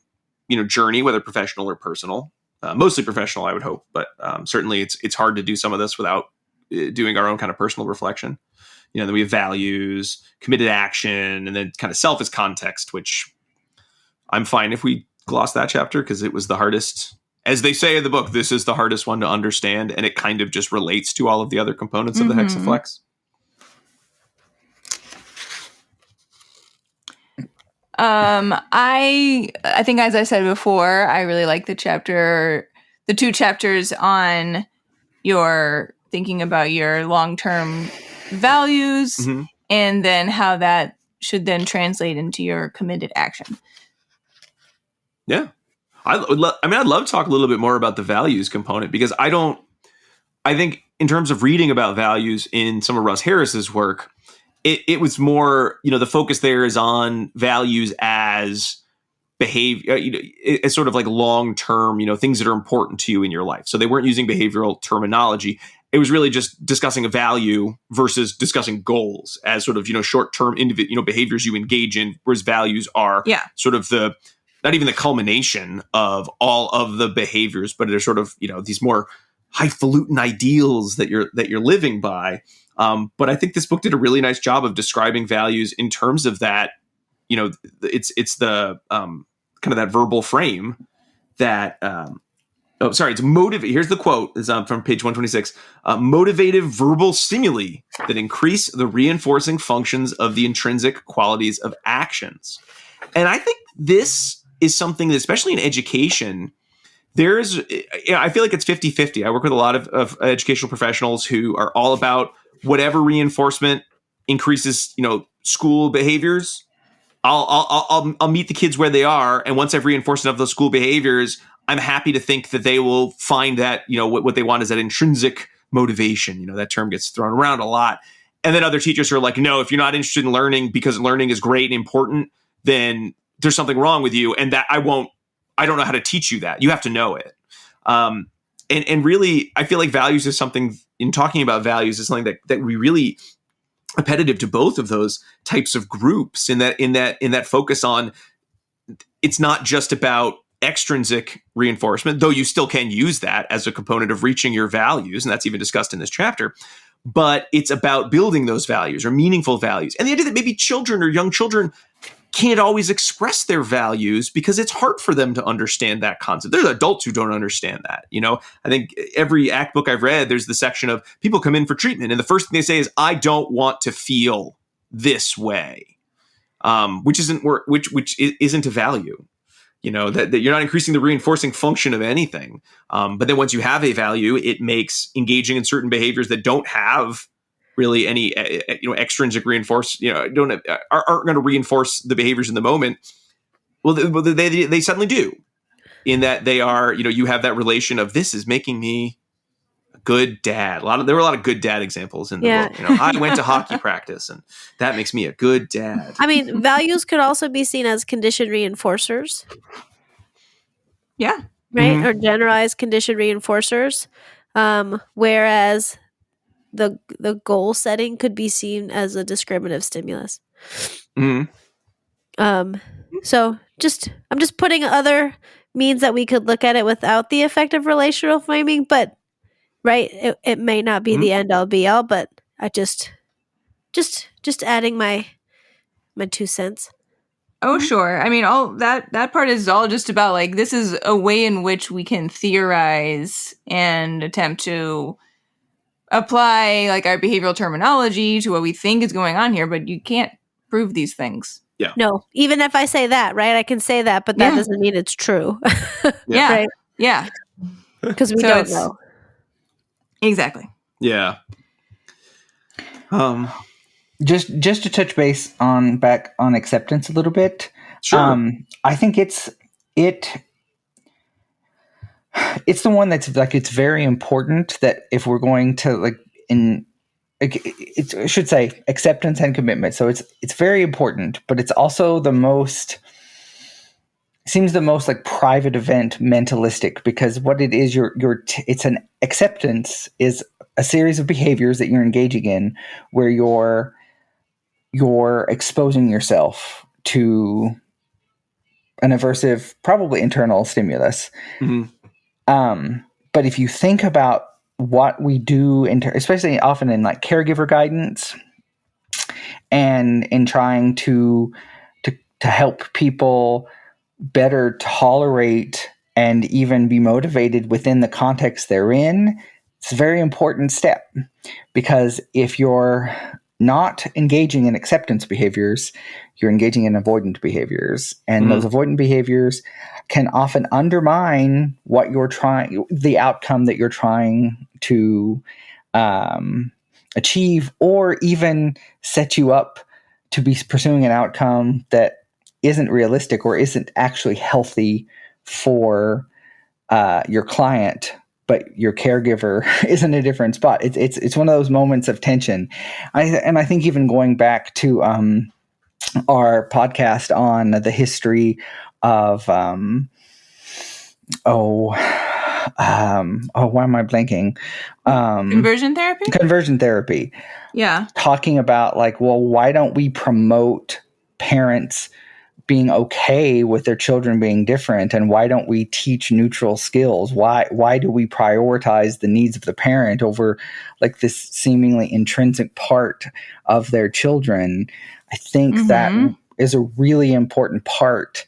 journey, whether professional or personal, mostly professional, I would hope, but certainly it's hard to do some of this without doing our own kind of personal reflection. Then we have values, committed action, and then kind of self as context, which I'm fine if we gloss that chapter, because it was the hardest, as they say in the book, this is the hardest one to understand. And it kind of just relates to all of the other components of the hexaflex. I think, as I said before, I really like the 2 chapters on your thinking about your long-term values, and then how that should then translate into your committed action. Yeah. I'd love to talk a little bit more about the values component, because I think in terms of reading about values in some of Russ Harris's work, it was more, the focus there is on values as behavior, as sort of like long-term, things that are important to you in your life. So they weren't using behavioral terminology. It was really just discussing a value versus discussing goals as sort of, short-term behaviors you engage in, whereas values are sort of not even the culmination of all of the behaviors, but they're sort of, these more highfalutin ideals that you're living by. But I think this book did a really nice job of describing values in terms of that. It's the kind of that verbal frame that. It's motive. Here's the quote. Is from page 126. Motivative verbal stimuli that increase the reinforcing functions of the intrinsic qualities of actions. And I think this is something that, especially in education, I feel like it's 50-50. I work with a lot of educational professionals who are all about whatever reinforcement increases, school behaviors. I'll meet the kids where they are, and once I've reinforced enough of those school behaviors, I'm happy to think that they will find that, what they want is that intrinsic motivation. That term gets thrown around a lot. And then other teachers are like, no, if you're not interested in learning because learning is great and important, then there's something wrong with you, and that I don't know how to teach you that. You have to know it. And really, I feel like values is something, in talking about values, is something that we really appetitive to both of those types of groups, in that focus on, it's not just about extrinsic reinforcement, though you still can use that as a component of reaching your values. And that's even discussed in this chapter. But it's about building those values, or meaningful values. And the idea that maybe children or young children can't always express their values because it's hard for them to understand that concept. There's adults who don't understand that. I think every ACT book I've read, there's the section of people come in for treatment, and the first thing they say is, I don't want to feel this way, which isn't a value. That you're not increasing the reinforcing function of anything. But then once you have a value, it makes engaging in certain behaviors that don't have really any extrinsic reinforce, aren't going to reinforce the behaviors in the moment. Well, they suddenly do, in that they are, you have that relation of, this is making me a good dad. There were a lot of good dad examples in the book. I went to hockey practice, and that makes me a good dad. I mean, values could also be seen as conditioned reinforcers. Yeah. Right? Or generalized conditioned reinforcers. Whereas the goal setting could be seen as a discriminative stimulus. So I'm just putting other means that we could look at it without the effect of relational framing, but right, it may not be the end all be all, but I just adding my 2 cents. Oh, sure. I mean, all that part is all just about like, this is a way in which we can theorize and attempt to apply like our behavioral terminology to what we think is going on here, but you can't prove these things. Yeah. No, even if I say that, right? I can say that, but that doesn't mean it's true. Yeah. Right? Yeah. Because we So don't it's- know. Exactly. Yeah. Just to touch base back on acceptance a little bit. Sure. I think it's the one that's like, it's very important that if we're going to I should say acceptance and commitment. So it's very important, but it's also seems the most like private event mentalistic, because what it is, it's an acceptance is a series of behaviors that you're engaging in where you're exposing yourself to an aversive, probably internal stimulus. But if you think about what we do, especially often in like caregiver guidance and in trying to help people better tolerate and even be motivated within the context they're in, it's a very important step, because if you're not engaging in acceptance behaviors, you're engaging in avoidant behaviors, and those avoidant behaviors can often undermine the outcome that you're trying to achieve, or even set you up to be pursuing an outcome that isn't realistic or isn't actually healthy for your client, but your caregiver is in a different spot. It's one of those moments of tension. I think even going back to our podcast on the history of why am I blanking? Conversion therapy. Yeah. Talking about like, well, why don't we promote parents being okay with their children being different, and why don't we teach neutral skills? Why do we prioritize the needs of the parent over like this seemingly intrinsic part of their children? I think that is a really important part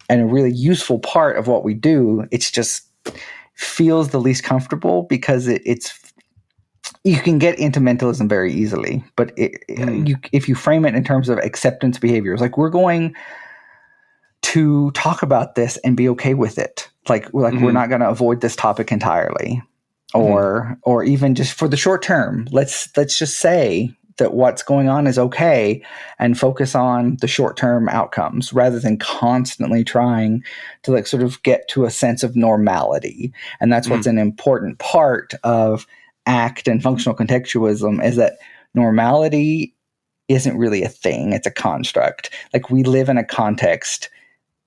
and a really useful part of what we do. It's just feels the least comfortable because you can get into mentalism very easily, but if you frame it in terms of acceptance behaviors, like we're going to talk about this and be okay with it. Like we're not going to avoid this topic entirely, or even just for the short term. Let's just say that what's going on is okay and focus on the short term outcomes rather than constantly trying to like sort of get to a sense of normality. And that's what's an important part of ACT and functional contextualism, is that normality isn't really a thing. It's a construct. Like we live in a context,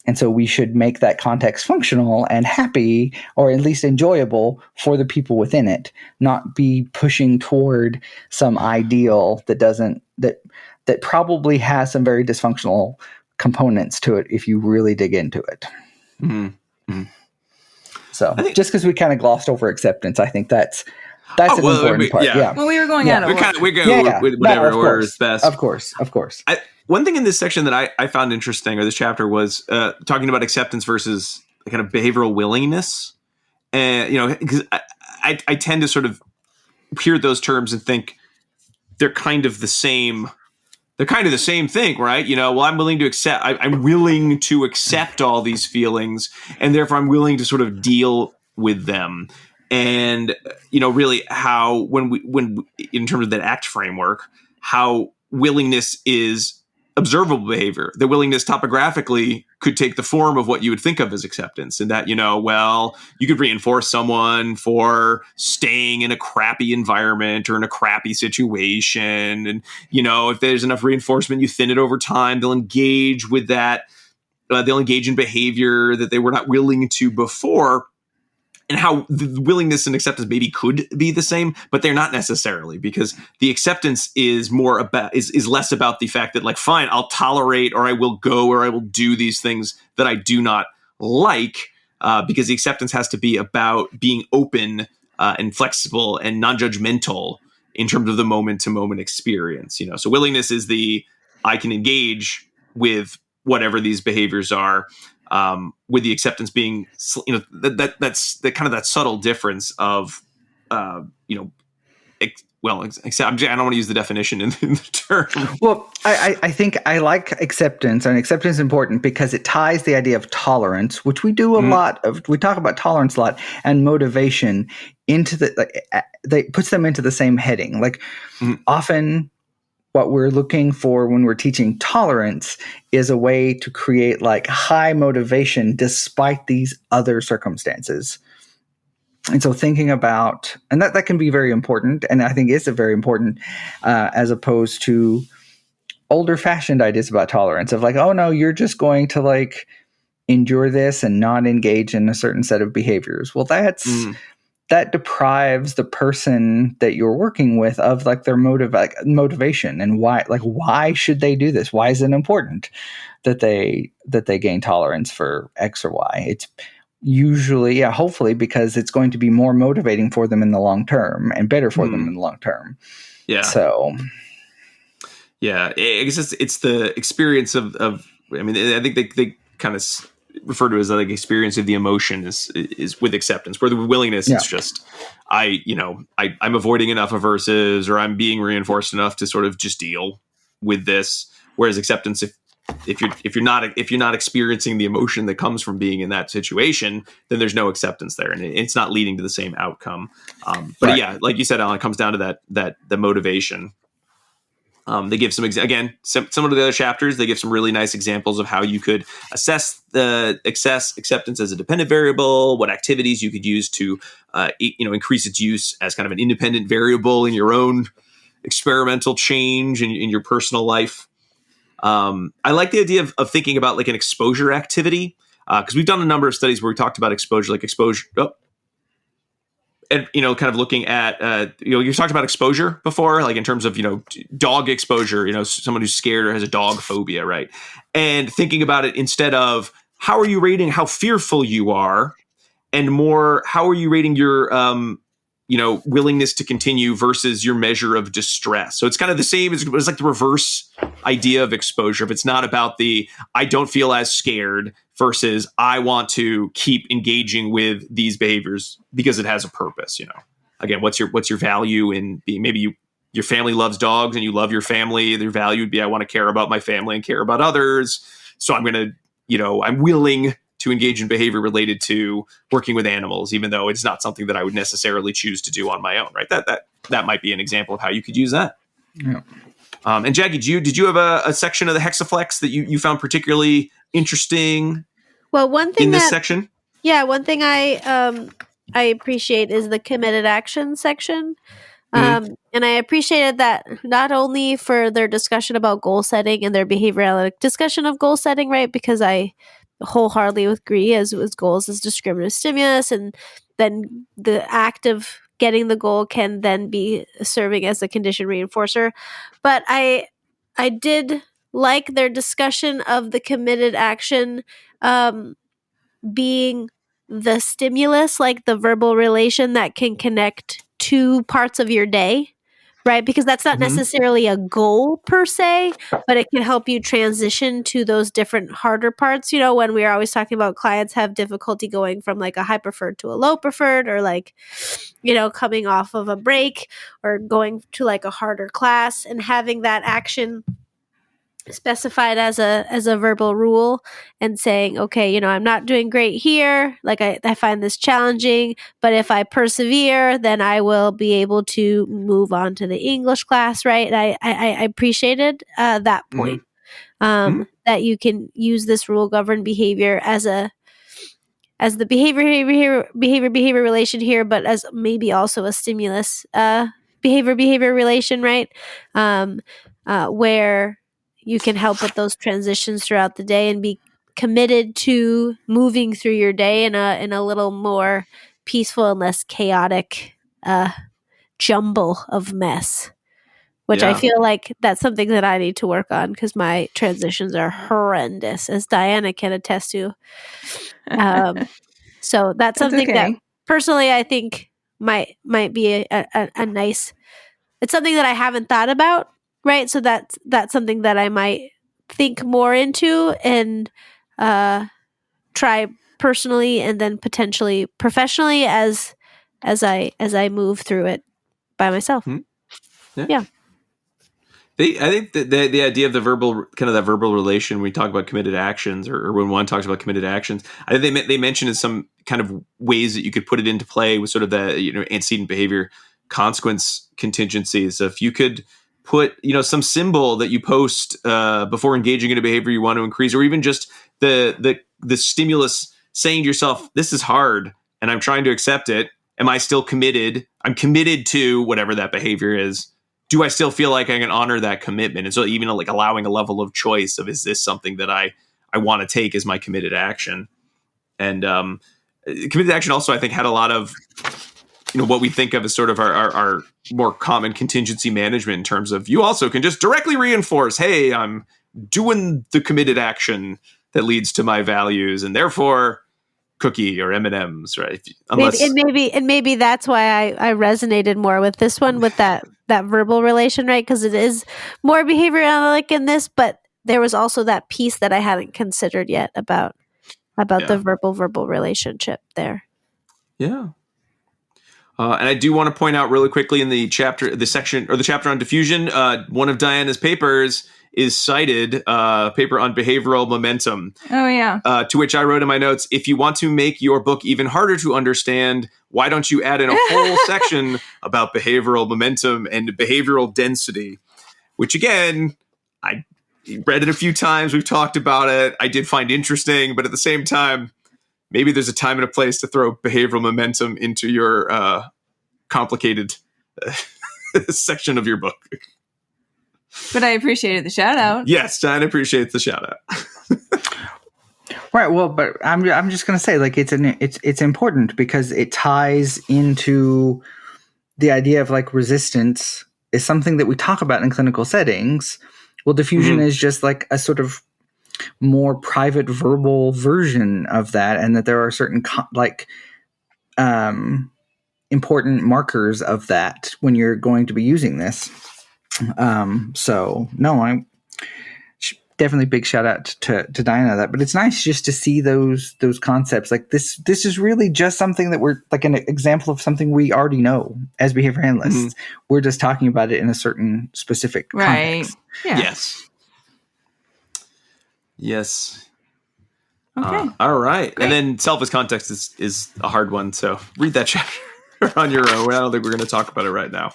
and so we should make that context functional and happy, or at least enjoyable for the people within it, not be pushing toward some ideal that probably has some very dysfunctional components to it if you really dig into it. So just because we kind of glossed over acceptance, I think that's an important part. Yeah. Well, we were going out of order. We go with whatever order is best. Of course. One thing in this section that I found interesting, or this chapter, was talking about acceptance versus kind of behavioral willingness. And, because I tend to sort of hear those terms and think they're kind of the same. They're kind of the same thing, right? Well, I'm willing to accept. I'm willing to accept all these feelings, and therefore I'm willing to sort of deal with them. And really, how when in terms of that ACT framework, how willingness is observable behavior. The willingness topographically could take the form of what you would think of as acceptance, and that you could reinforce someone for staying in a crappy environment or in a crappy situation, and if there's enough reinforcement, you thin it over time. They'll engage with that. They'll engage in behavior that they were not willing to before. and how the willingness and acceptance maybe could be the same, but they're not necessarily, because the acceptance is more about is less about the fact that, like, fine, I'll tolerate, or I will go, or I will do these things that I do not like, because the acceptance has to be about being open and flexible and non-judgmental in terms of the moment-to-moment experience. So willingness is I can engage with whatever these behaviors are, with the acceptance being, that's the kind of that subtle difference of, I don't want to use the definition in the term. Well, I think I like acceptance, and acceptance is important because it ties the idea of tolerance, which we do a lot of. We talk about tolerance a lot, and motivation into they puts them into the same heading. Like often, what we're looking for when we're teaching tolerance is a way to create like high motivation despite these other circumstances. And so thinking about, and that can be very important, and I think is a very important, as opposed to older fashioned ideas about tolerance of like, oh no, you're just going to like endure this and not engage in a certain set of behaviors. Well, that deprives the person that you're working with of like their motivation, and why should they do this? Why is it important that they gain tolerance for X or Y? It's usually, hopefully, because it's going to be more motivating for them in the long term and better for them in the long term. Yeah. So, yeah, I guess it's the experience of. I mean, I think they kind of refer to it as like experience of the emotion is with acceptance, where the willingness is just I'm avoiding enough aversives, or I'm being reinforced enough to sort of just deal with this. Whereas acceptance, if you're not experiencing the emotion that comes from being in that situation, then there's no acceptance there, and it's not leading to the same outcome. But yeah, like you said, Alan, it comes down to that the motivation. They give some some of the other chapters. They give some really nice examples of how you could assess the acceptance as a dependent variable, what activities you could use to increase its use as kind of an independent variable in your own experimental change in your personal life. I like the idea of thinking about like an exposure activity, because we've done a number of studies where we talked about exposure. And, kind of looking at, you talked about exposure before, like in terms of, dog exposure, someone who's scared or has a dog phobia, right? And thinking about it instead of how are you rating how fearful you are, and more, how are you rating your, willingness to continue versus your measure of distress. So it's kind of the same. It's like the reverse idea of exposure. If it's not about I don't feel as scared versus I want to keep engaging with these behaviors because it has a purpose. Again, what's your value in being? Maybe your family loves dogs and you love your family. Their value would be I want to care about my family and care about others. So I'm going to, I'm willing to engage in behavior related to working with animals, even though it's not something that I would necessarily choose to do on my own, right? That might be an example of how you could use that. Yeah. And Jackie, did you have a section of the hexaflex that you found particularly interesting? Well, one thing in this section, one thing I appreciate is the committed action section. And I appreciated that not only for their discussion about goal setting and their behavior analytic discussion of goal setting, right? Because I wholeheartedly agree as goals as discriminative stimulus, and then the act of getting the goal can then be serving as a condition reinforcer. But I did like their discussion of the committed action being the stimulus, like the verbal relation that can connect two parts of your day, right? Because that's not necessarily a goal per se, but it can help you transition to those different harder parts. When we're always talking about clients have difficulty going from like a high preferred to a low preferred, or like, coming off of a break or going to like a harder class, and having that action specified as a verbal rule and saying, okay, I'm not doing great here. Like I find this challenging, but if I persevere, then I will be able to move on to the English class. Right. And I appreciated that point, that you can use this rule governed behavior as the behavior relation here, but as maybe also a stimulus, behavior relation, right. Where you can help with those transitions throughout the day and be committed to moving through your day in a little more peaceful and less chaotic jumble of mess, which I feel like that's something that I need to work on because my transitions are horrendous, as Diana can attest to. So that's something that personally I think might be a nice. It's something that I haven't thought about, right? So that's something that I might think more into and try personally, and then potentially professionally as I move through it by myself. Yeah. I think that the idea of the verbal, kind of that verbal relation, when we talk about committed actions, or when one talks about committed actions, I think they mentioned in some kind of ways that you could put it into play with sort of the, antecedent behavior consequence contingencies. So if you could put, some symbol that you post before engaging in a behavior you want to increase, or even just the stimulus saying to yourself, this is hard and I'm trying to accept it. Am I still committed? I'm committed to whatever that behavior is. Do I still feel like I can honor that commitment? And so even like allowing a level of choice of, is this something that I want to take as my committed action? And committed action also, I think, had a lot of, what we think of as sort of our more common contingency management, in terms of, you also can just directly reinforce, hey, I'm doing the committed action that leads to my values, and therefore cookie or M&Ms, right? Maybe that's why I resonated more with this one, with that verbal relation, right? Because it is more behavior analytic in this, but there was also that piece that I hadn't considered yet about the verbal relationship there. Yeah. And I do want to point out really quickly in the chapter on diffusion, one of Diana's papers is cited, paper on behavioral momentum. Oh, yeah. To which I wrote in my notes, if you want to make your book even harder to understand, why don't you add in a whole section about behavioral momentum and behavioral density? Which, again, I read it a few times. We've talked about it. I did find interesting, but at the same time, maybe there's a time and a place to throw behavioral momentum into your complicated section of your book. But I appreciated the shout out. Yes, Diana appreciates the shout out. Right. Well, but I'm just going to say, like, it's important because it ties into the idea of, like, resistance is something that we talk about in clinical settings. Well, diffusion is just like a sort of more private verbal version of that, and that there are certain important markers of that when you're going to be using this. So no, I definitely big shout out to Diana that, but it's nice just to see those concepts. Like this is really just something that we're like an example of something we already know as behavior analysts. We're just talking about it in a certain specific context. Yeah. Yes. Okay. All right. Great. And then self as context is a hard one. So read that chapter on your own. I don't think we're going to talk about it right now.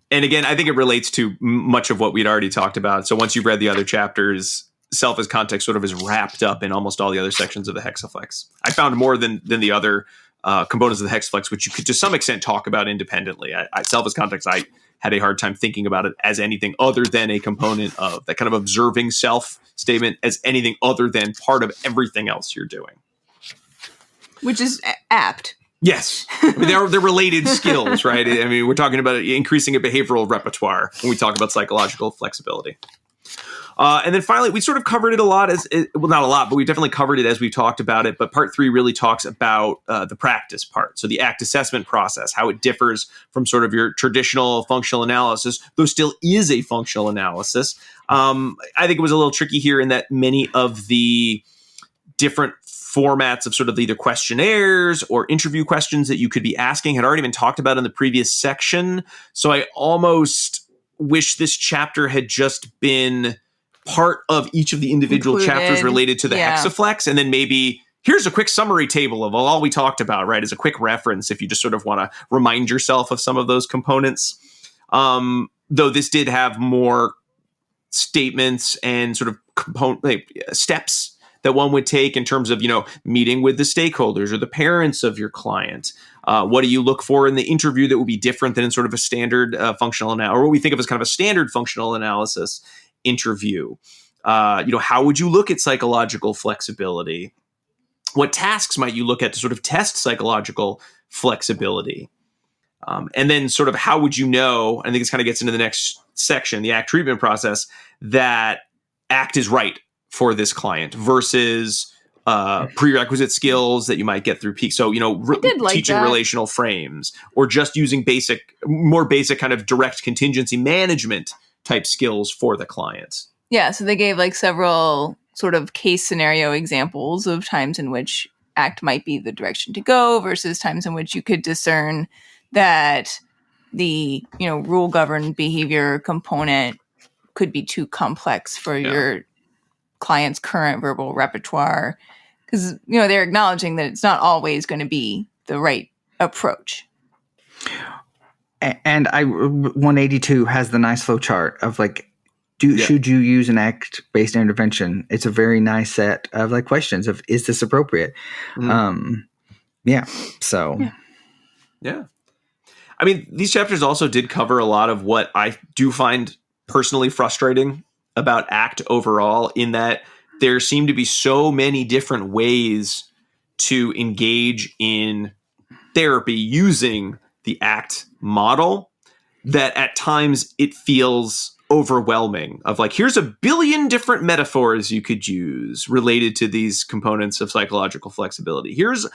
And again, I think it relates to much of what we'd already talked about. So once you've read the other chapters, self as context sort of is wrapped up in almost all the other sections of the hexaflex. I found more than the other components of the hexaflex, which you could to some extent talk about independently. Self as context, I had a hard time thinking about it as anything other than a component of that kind of observing self statement, as anything other than part of everything else you're doing. Which is apt. Yes. I mean, they're related skills, right? I mean, we're talking about increasing a behavioral repertoire when we talk about psychological flexibility. And then finally, we sort of covered it a lot well, not a lot, but we definitely covered it as we talked about it. But part 3 really talks about the practice part. So the ACT assessment process, how it differs from sort of your traditional functional analysis, though still is a functional analysis. I think it was a little tricky here in that many of the different formats of sort of either questionnaires or interview questions that you could be asking had already been talked about in the previous section. So I almost wish this chapter had just been part of each of the individual chapters related to the hexaflex. And then maybe here's a quick summary table of all we talked about, right? As a quick reference, if you just sort of want to remind yourself of some of those components. Though this did have more statements and sort of steps that one would take in terms of, meeting with the stakeholders or the parents of your client. What do you look for in the interview that would be different than in sort of a standard functional analysis, or what we think of as kind of a standard functional analysis interview? How would you look at psychological flexibility? What tasks might you look at to sort of test psychological flexibility? And then sort of how would you know, I think this kind of gets into the next section, the ACT treatment process, that ACT is right for this client versus prerequisite skills that you might get through PEAK. So, teaching relational frames or just using more basic kind of direct contingency management type skills for the clients. Yeah, so they gave like several sort of case scenario examples of times in which ACT might be the direction to go versus times in which you could discern that the, rule governed behavior component could be too complex for your client's current verbal repertoire. Because, they're acknowledging that it's not always going to be the right approach. And 182 has the nice flow chart of like, should you use an ACT-based intervention? It's a very nice set of like questions of, is this appropriate? Yeah. I mean, these chapters also did cover a lot of what I do find personally frustrating about ACT overall, in that there seem to be so many different ways to engage in therapy using the ACT model that at times it feels overwhelming, of like, here's a billion different metaphors you could use related to these components of psychological flexibility. Here's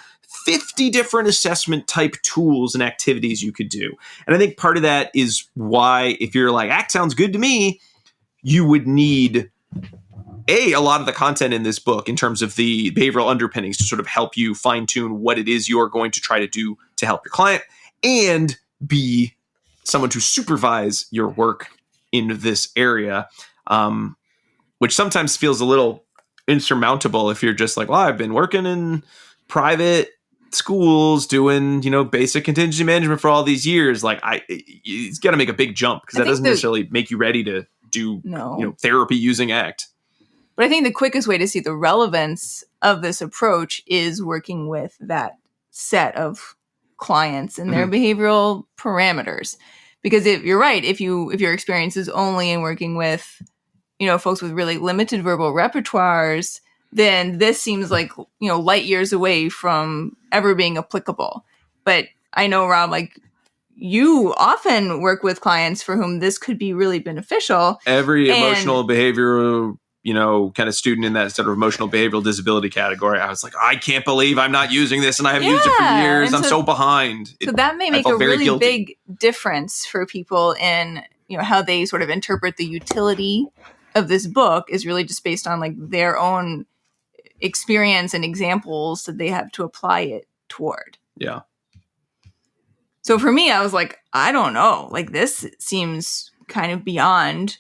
50 different assessment type tools and activities you could do. And I think part of that is why, if you're like, ACT sounds good to me, you would need a lot of the content in this book in terms of the behavioral underpinnings to sort of help you fine tune what it is you're going to try to do to help your client, and B, someone to supervise your work in this area, which sometimes feels a little insurmountable if you're just like, well, I've been working in private schools doing, basic contingency management for all these years. Like, it's got to make a big jump, because that doesn't necessarily make you ready to do, therapy using ACT. But I think the quickest way to see the relevance of this approach is working with that set of clients and their behavioral parameters. Because if you're right, if your experience is only in working with, folks with really limited verbal repertoires, then this seems like, light years away from ever being applicable. But I know, Rob, like, you often work with clients for whom this could be really beneficial. Every emotional behavioral, kind of student in that sort of emotional behavioral disability category, I was like, I can't believe I'm not using this, and I haven't used it for years. I'm so behind. So that may make a really big difference for people in, how they sort of interpret the utility of this book is really just based on like their own experience and examples that they have to apply it toward. Yeah. So for me, I was like, I don't know, like this seems kind of beyond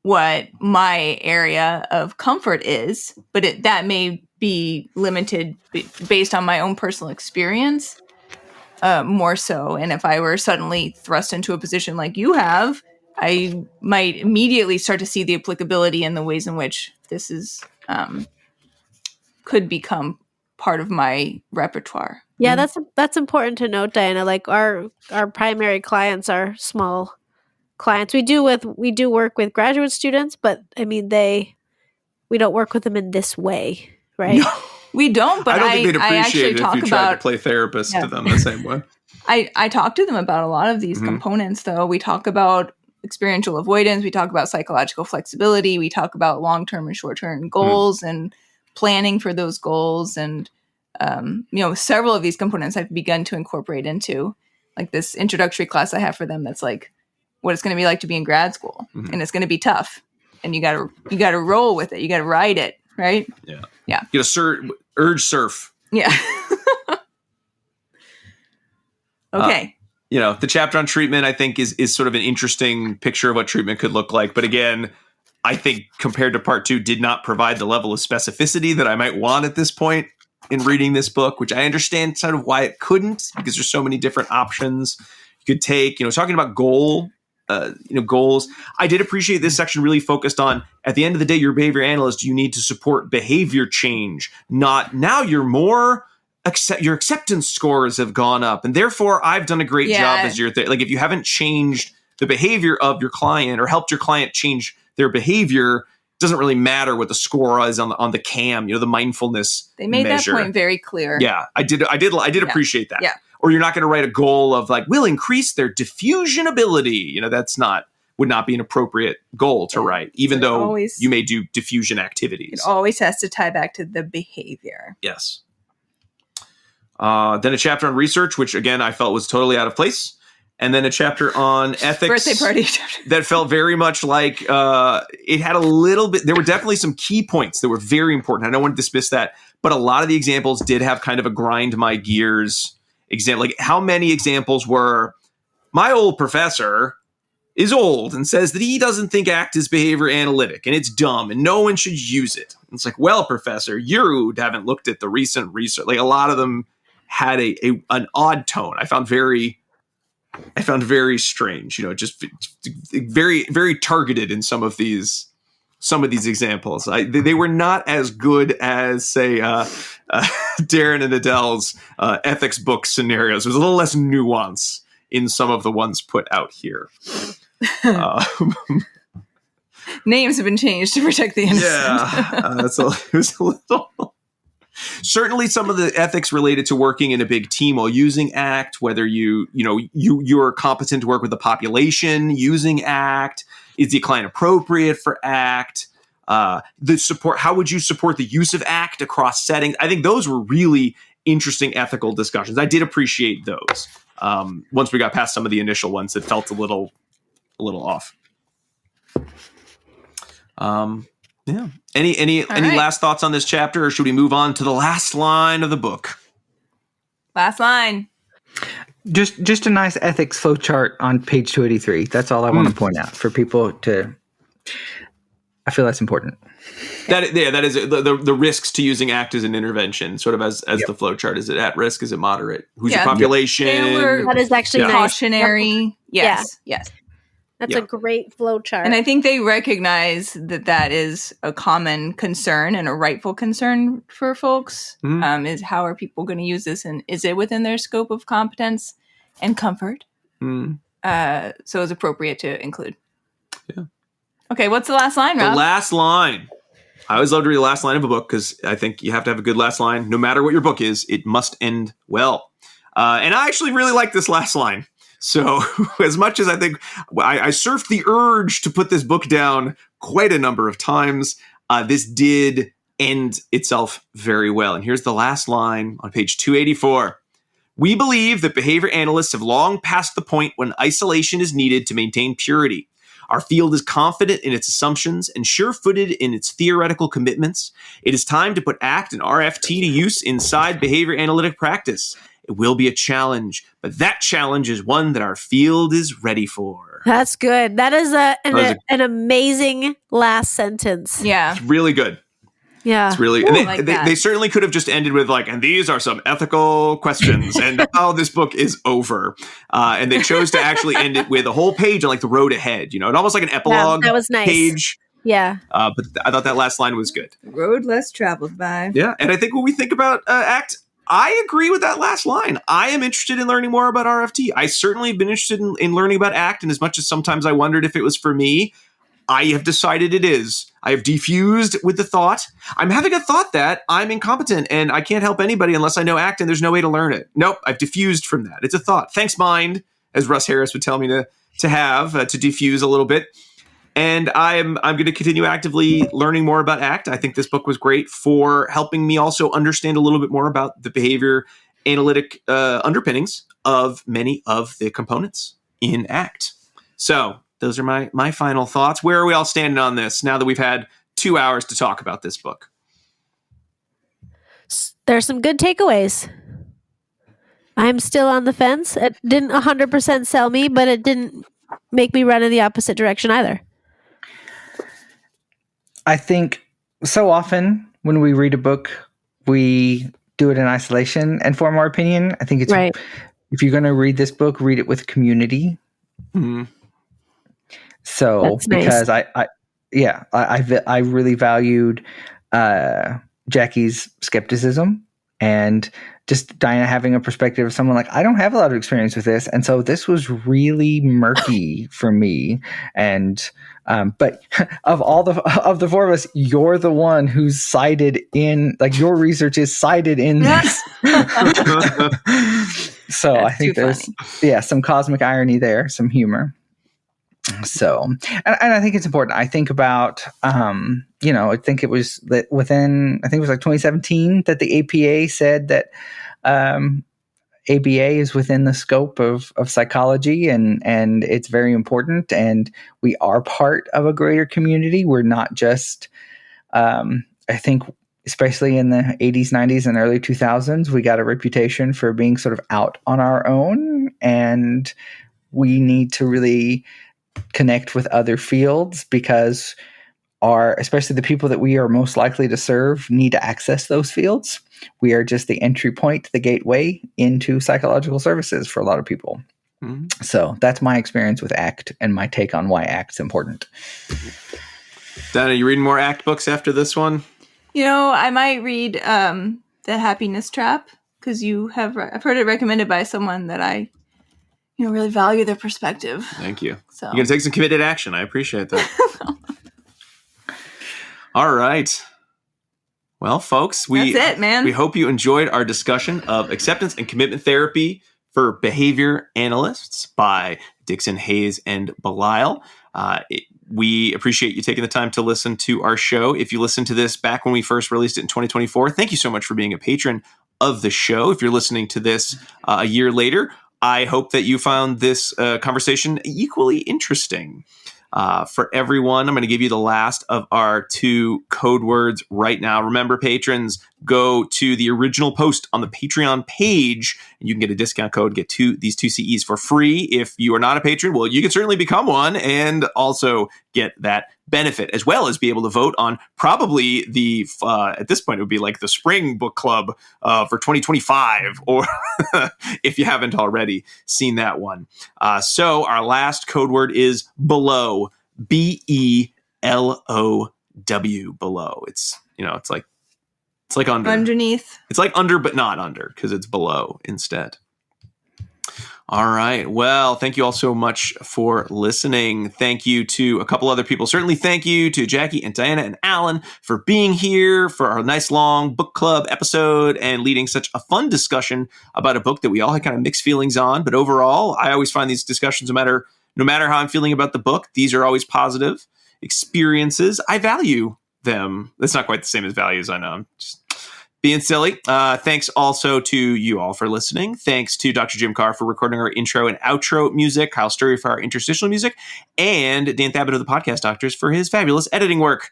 what my area of comfort is, but that may be limited based on my own personal experience, more so. And if I were suddenly thrust into a position like you have, I might immediately start to see the applicability in the ways in which this is could become part of my repertoire. Yeah, that's important to note, Diana. Like our primary clients are small clients. We do work with graduate students, but I mean we don't work with them in this way, right? No, we don't. But I don't think they'd appreciate it if you tried to play therapist to them the same way. I talk to them about a lot of these components, though. We talk about experiential avoidance. We talk about psychological flexibility. We talk about long-term and short-term goals and planning for those goals. And several of these components I've begun to incorporate into like this introductory class I have for them. That's like what it's going to be like to be in grad school, and it's going to be tough, and you got to roll with it. You got to ride it, right? Yeah. Yeah. You got to urge surf. Yeah. Okay. The chapter on treatment, I think, is sort of an interesting picture of what treatment could look like. But again, I think compared to part 2, did not provide the level of specificity that I might want at this point in reading this book, which I understand sort of why it couldn't, because there's so many different options you could take. Talking about goals. I did appreciate this section really focused on, at the end of the day, your behavior analyst, you need to support behavior change, not now you're more your acceptance scores have gone up, and therefore I've done a great job as your like, if you haven't changed the behavior of your client or helped your client change their behavior, doesn't really matter what the score is on the CAM, the mindfulness They made measure. that point very clear. Yeah, I did appreciate that. Yeah. Or you're not going to write a goal of like, we'll increase their diffusion ability. Would not be an appropriate goal to write, even though you may do diffusion activities. It always has to tie back to the behavior. Yes. Then a chapter on research, which again I felt was totally out of place. And then a chapter on ethics. Birthday party. That felt very much like it had a little bit. There were definitely some key points that were very important. I don't want to dismiss that, but a lot of the examples did have kind of a grind my gears example. Like how many examples were, my old professor is old and says that he doesn't think ACT is behavior analytic and it's dumb and no one should use it. And it's like, well, professor, you haven't looked at the recent research. Like a lot of them had an odd tone. I found very strange, just very, very targeted in some of these examples. They were not as good as, say, Darren and Adele's ethics book scenarios. There was a little less nuance in some of the ones put out here. Names have been changed to protect the innocent. Yeah, so it was a little. Certainly, some of the ethics related to working in a big team while using ACT, whether you're competent to work with the population using ACT, is the client appropriate for ACT? The support. How would you support the use of ACT across settings? I think those were really interesting ethical discussions. I did appreciate those. Once we got past some of the initial ones that felt a little off. Yeah. Any last thoughts on this chapter, or should we move on to the last line of the book? Last line. Just a nice ethics flowchart on page 283. That's all I want to point out for people to. I feel that's important. That is the risks to using ACT as an intervention, sort of as the flowchart. Is it at risk? Is it moderate? Who's your population? That is actually nice. Cautionary. Yes. That's a great flow chart. And I think they recognize that is a common concern and a rightful concern for folks. Is how are people going to use this, and is it within their scope of competence and comfort? So it's appropriate to include. Yeah. Okay, what's the last line, Rob? The last line. I always love to read the last line of a book because I think you have to have a good last line. No matter what your book is, it must end well. And I actually really like this last line. So as much as I think I surfed the urge to put this book down quite a number of times, this did end itself very well. And here's the last line on page 284. We believe that behavior analysts have long passed the point when isolation is needed to maintain purity. Our field is confident in its assumptions and sure-footed in its theoretical commitments. It is time to put ACT and RFT to use inside behavior analytic practice. It will be a challenge, but that challenge is one that our field is ready for. That's good. That is an amazing last sentence. Yeah. It's really good. Yeah. It's really, they certainly could have just ended with like, and these are some ethical questions and how this book is over. And they chose to actually end it with a whole page on like the road ahead, and almost like an epilogue that was nice. Page. Yeah. But I thought that last line was good. Road less traveled by. Yeah. And I think when we think about ACT, I agree with that last line. I am interested in learning more about RFT. I certainly have been interested in learning about ACT. And as much as sometimes I wondered if it was for me, I have decided it is. I have defused with the thought. I'm having a thought that I'm incompetent and I can't help anybody unless I know ACT and there's no way to learn it. Nope, I've diffused from that. It's a thought. Thanks, mind, as Russ Harris would tell me to diffuse a little bit. And I'm going to continue actively learning more about ACT. I think this book was great for helping me also understand a little bit more about the behavior analytic underpinnings of many of the components in ACT. So those are my final thoughts. Where are we all standing on this now that we've had 2 hours to talk about this book? There's some good takeaways. I'm still on the fence. It didn't 100% sell me, but it didn't make me run in the opposite direction either. I think so often when we read a book, we do it in isolation and form our opinion. I think it's right. If you're going to read this book, read it with community. Mm-hmm. So that's because nice. I really valued Jackie's skepticism And just Diana having a perspective of someone like, I don't have a lot of experience with this. And so this was really murky for me. And, but of the four of us, you're the one who's cited in, like, your research is cited in this. So That's I think there's, some cosmic irony there, some humor. So, and I think it's important. I think about, I think it was that I think it was like 2017 that the APA said that ABA is within the scope of psychology, and it's very important. And we are part of a greater community. We're not just, I think, especially in the 80s, 90s, and early 2000s, we got a reputation for being sort of out on our own, and we need to really connect with other fields because especially the people that we are most likely to serve need to access those fields. We are just the entry point, the gateway into psychological services for a lot of people. Mm-hmm. So that's my experience with ACT and my take on why ACT's important. Donna, you reading more ACT books after this one? I might read The Happiness Trap because I've heard it recommended by someone that I really value their perspective. Thank you. So. You're going to take some committed action. I appreciate that. All right. Well, folks, that's it, man. We hope you enjoyed our discussion of acceptance and commitment therapy for behavior analysts by Dixon, Hayes, and Belisle. We appreciate you taking the time to listen to our show. If you listened to this back when we first released it in 2024, thank you so much for being a patron of the show. If you're listening to this a year later, I hope that you found this conversation equally interesting. For everyone, I'm going to give you the last of our 2 code words right now. Remember, patrons, go to the original post on the Patreon page, and you can get a discount code, get these 2 CEs for free. If you are not a patron, well, you can certainly become one and also get that benefit, as well as be able to vote on probably the, at this point, it would be like the spring book club for 2025, or if you haven't already seen that one. So our last code word is below, BELOW, below. It's like under. Underneath. It's like under, but not under, because it's below instead. All right. Well, thank you all so much for listening. Thank you to a couple other people. Certainly thank you to Jackie and Diana and Alan for being here for our nice long book club episode and leading such a fun discussion about a book that we all had kind of mixed feelings on. But overall, I always find these discussions, no matter how I'm feeling about the book, these are always positive experiences. I value them. That's not quite the same as values, I know. I'm just being silly. Thanks also to you all for listening. Thanks to Dr. Jim Carr for recording our intro and outro music, Kyle Sturry for our interstitial music, and Dan Thabit of the Podcast Doctors for his fabulous editing work.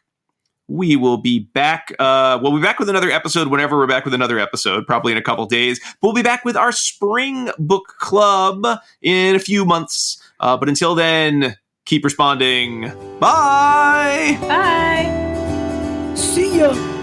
We will be back. We'll be back with another episode whenever we're back with another episode, probably in a couple days. We'll be back with our spring book club in a few months. But until then, keep responding. Bye. Bye. See ya.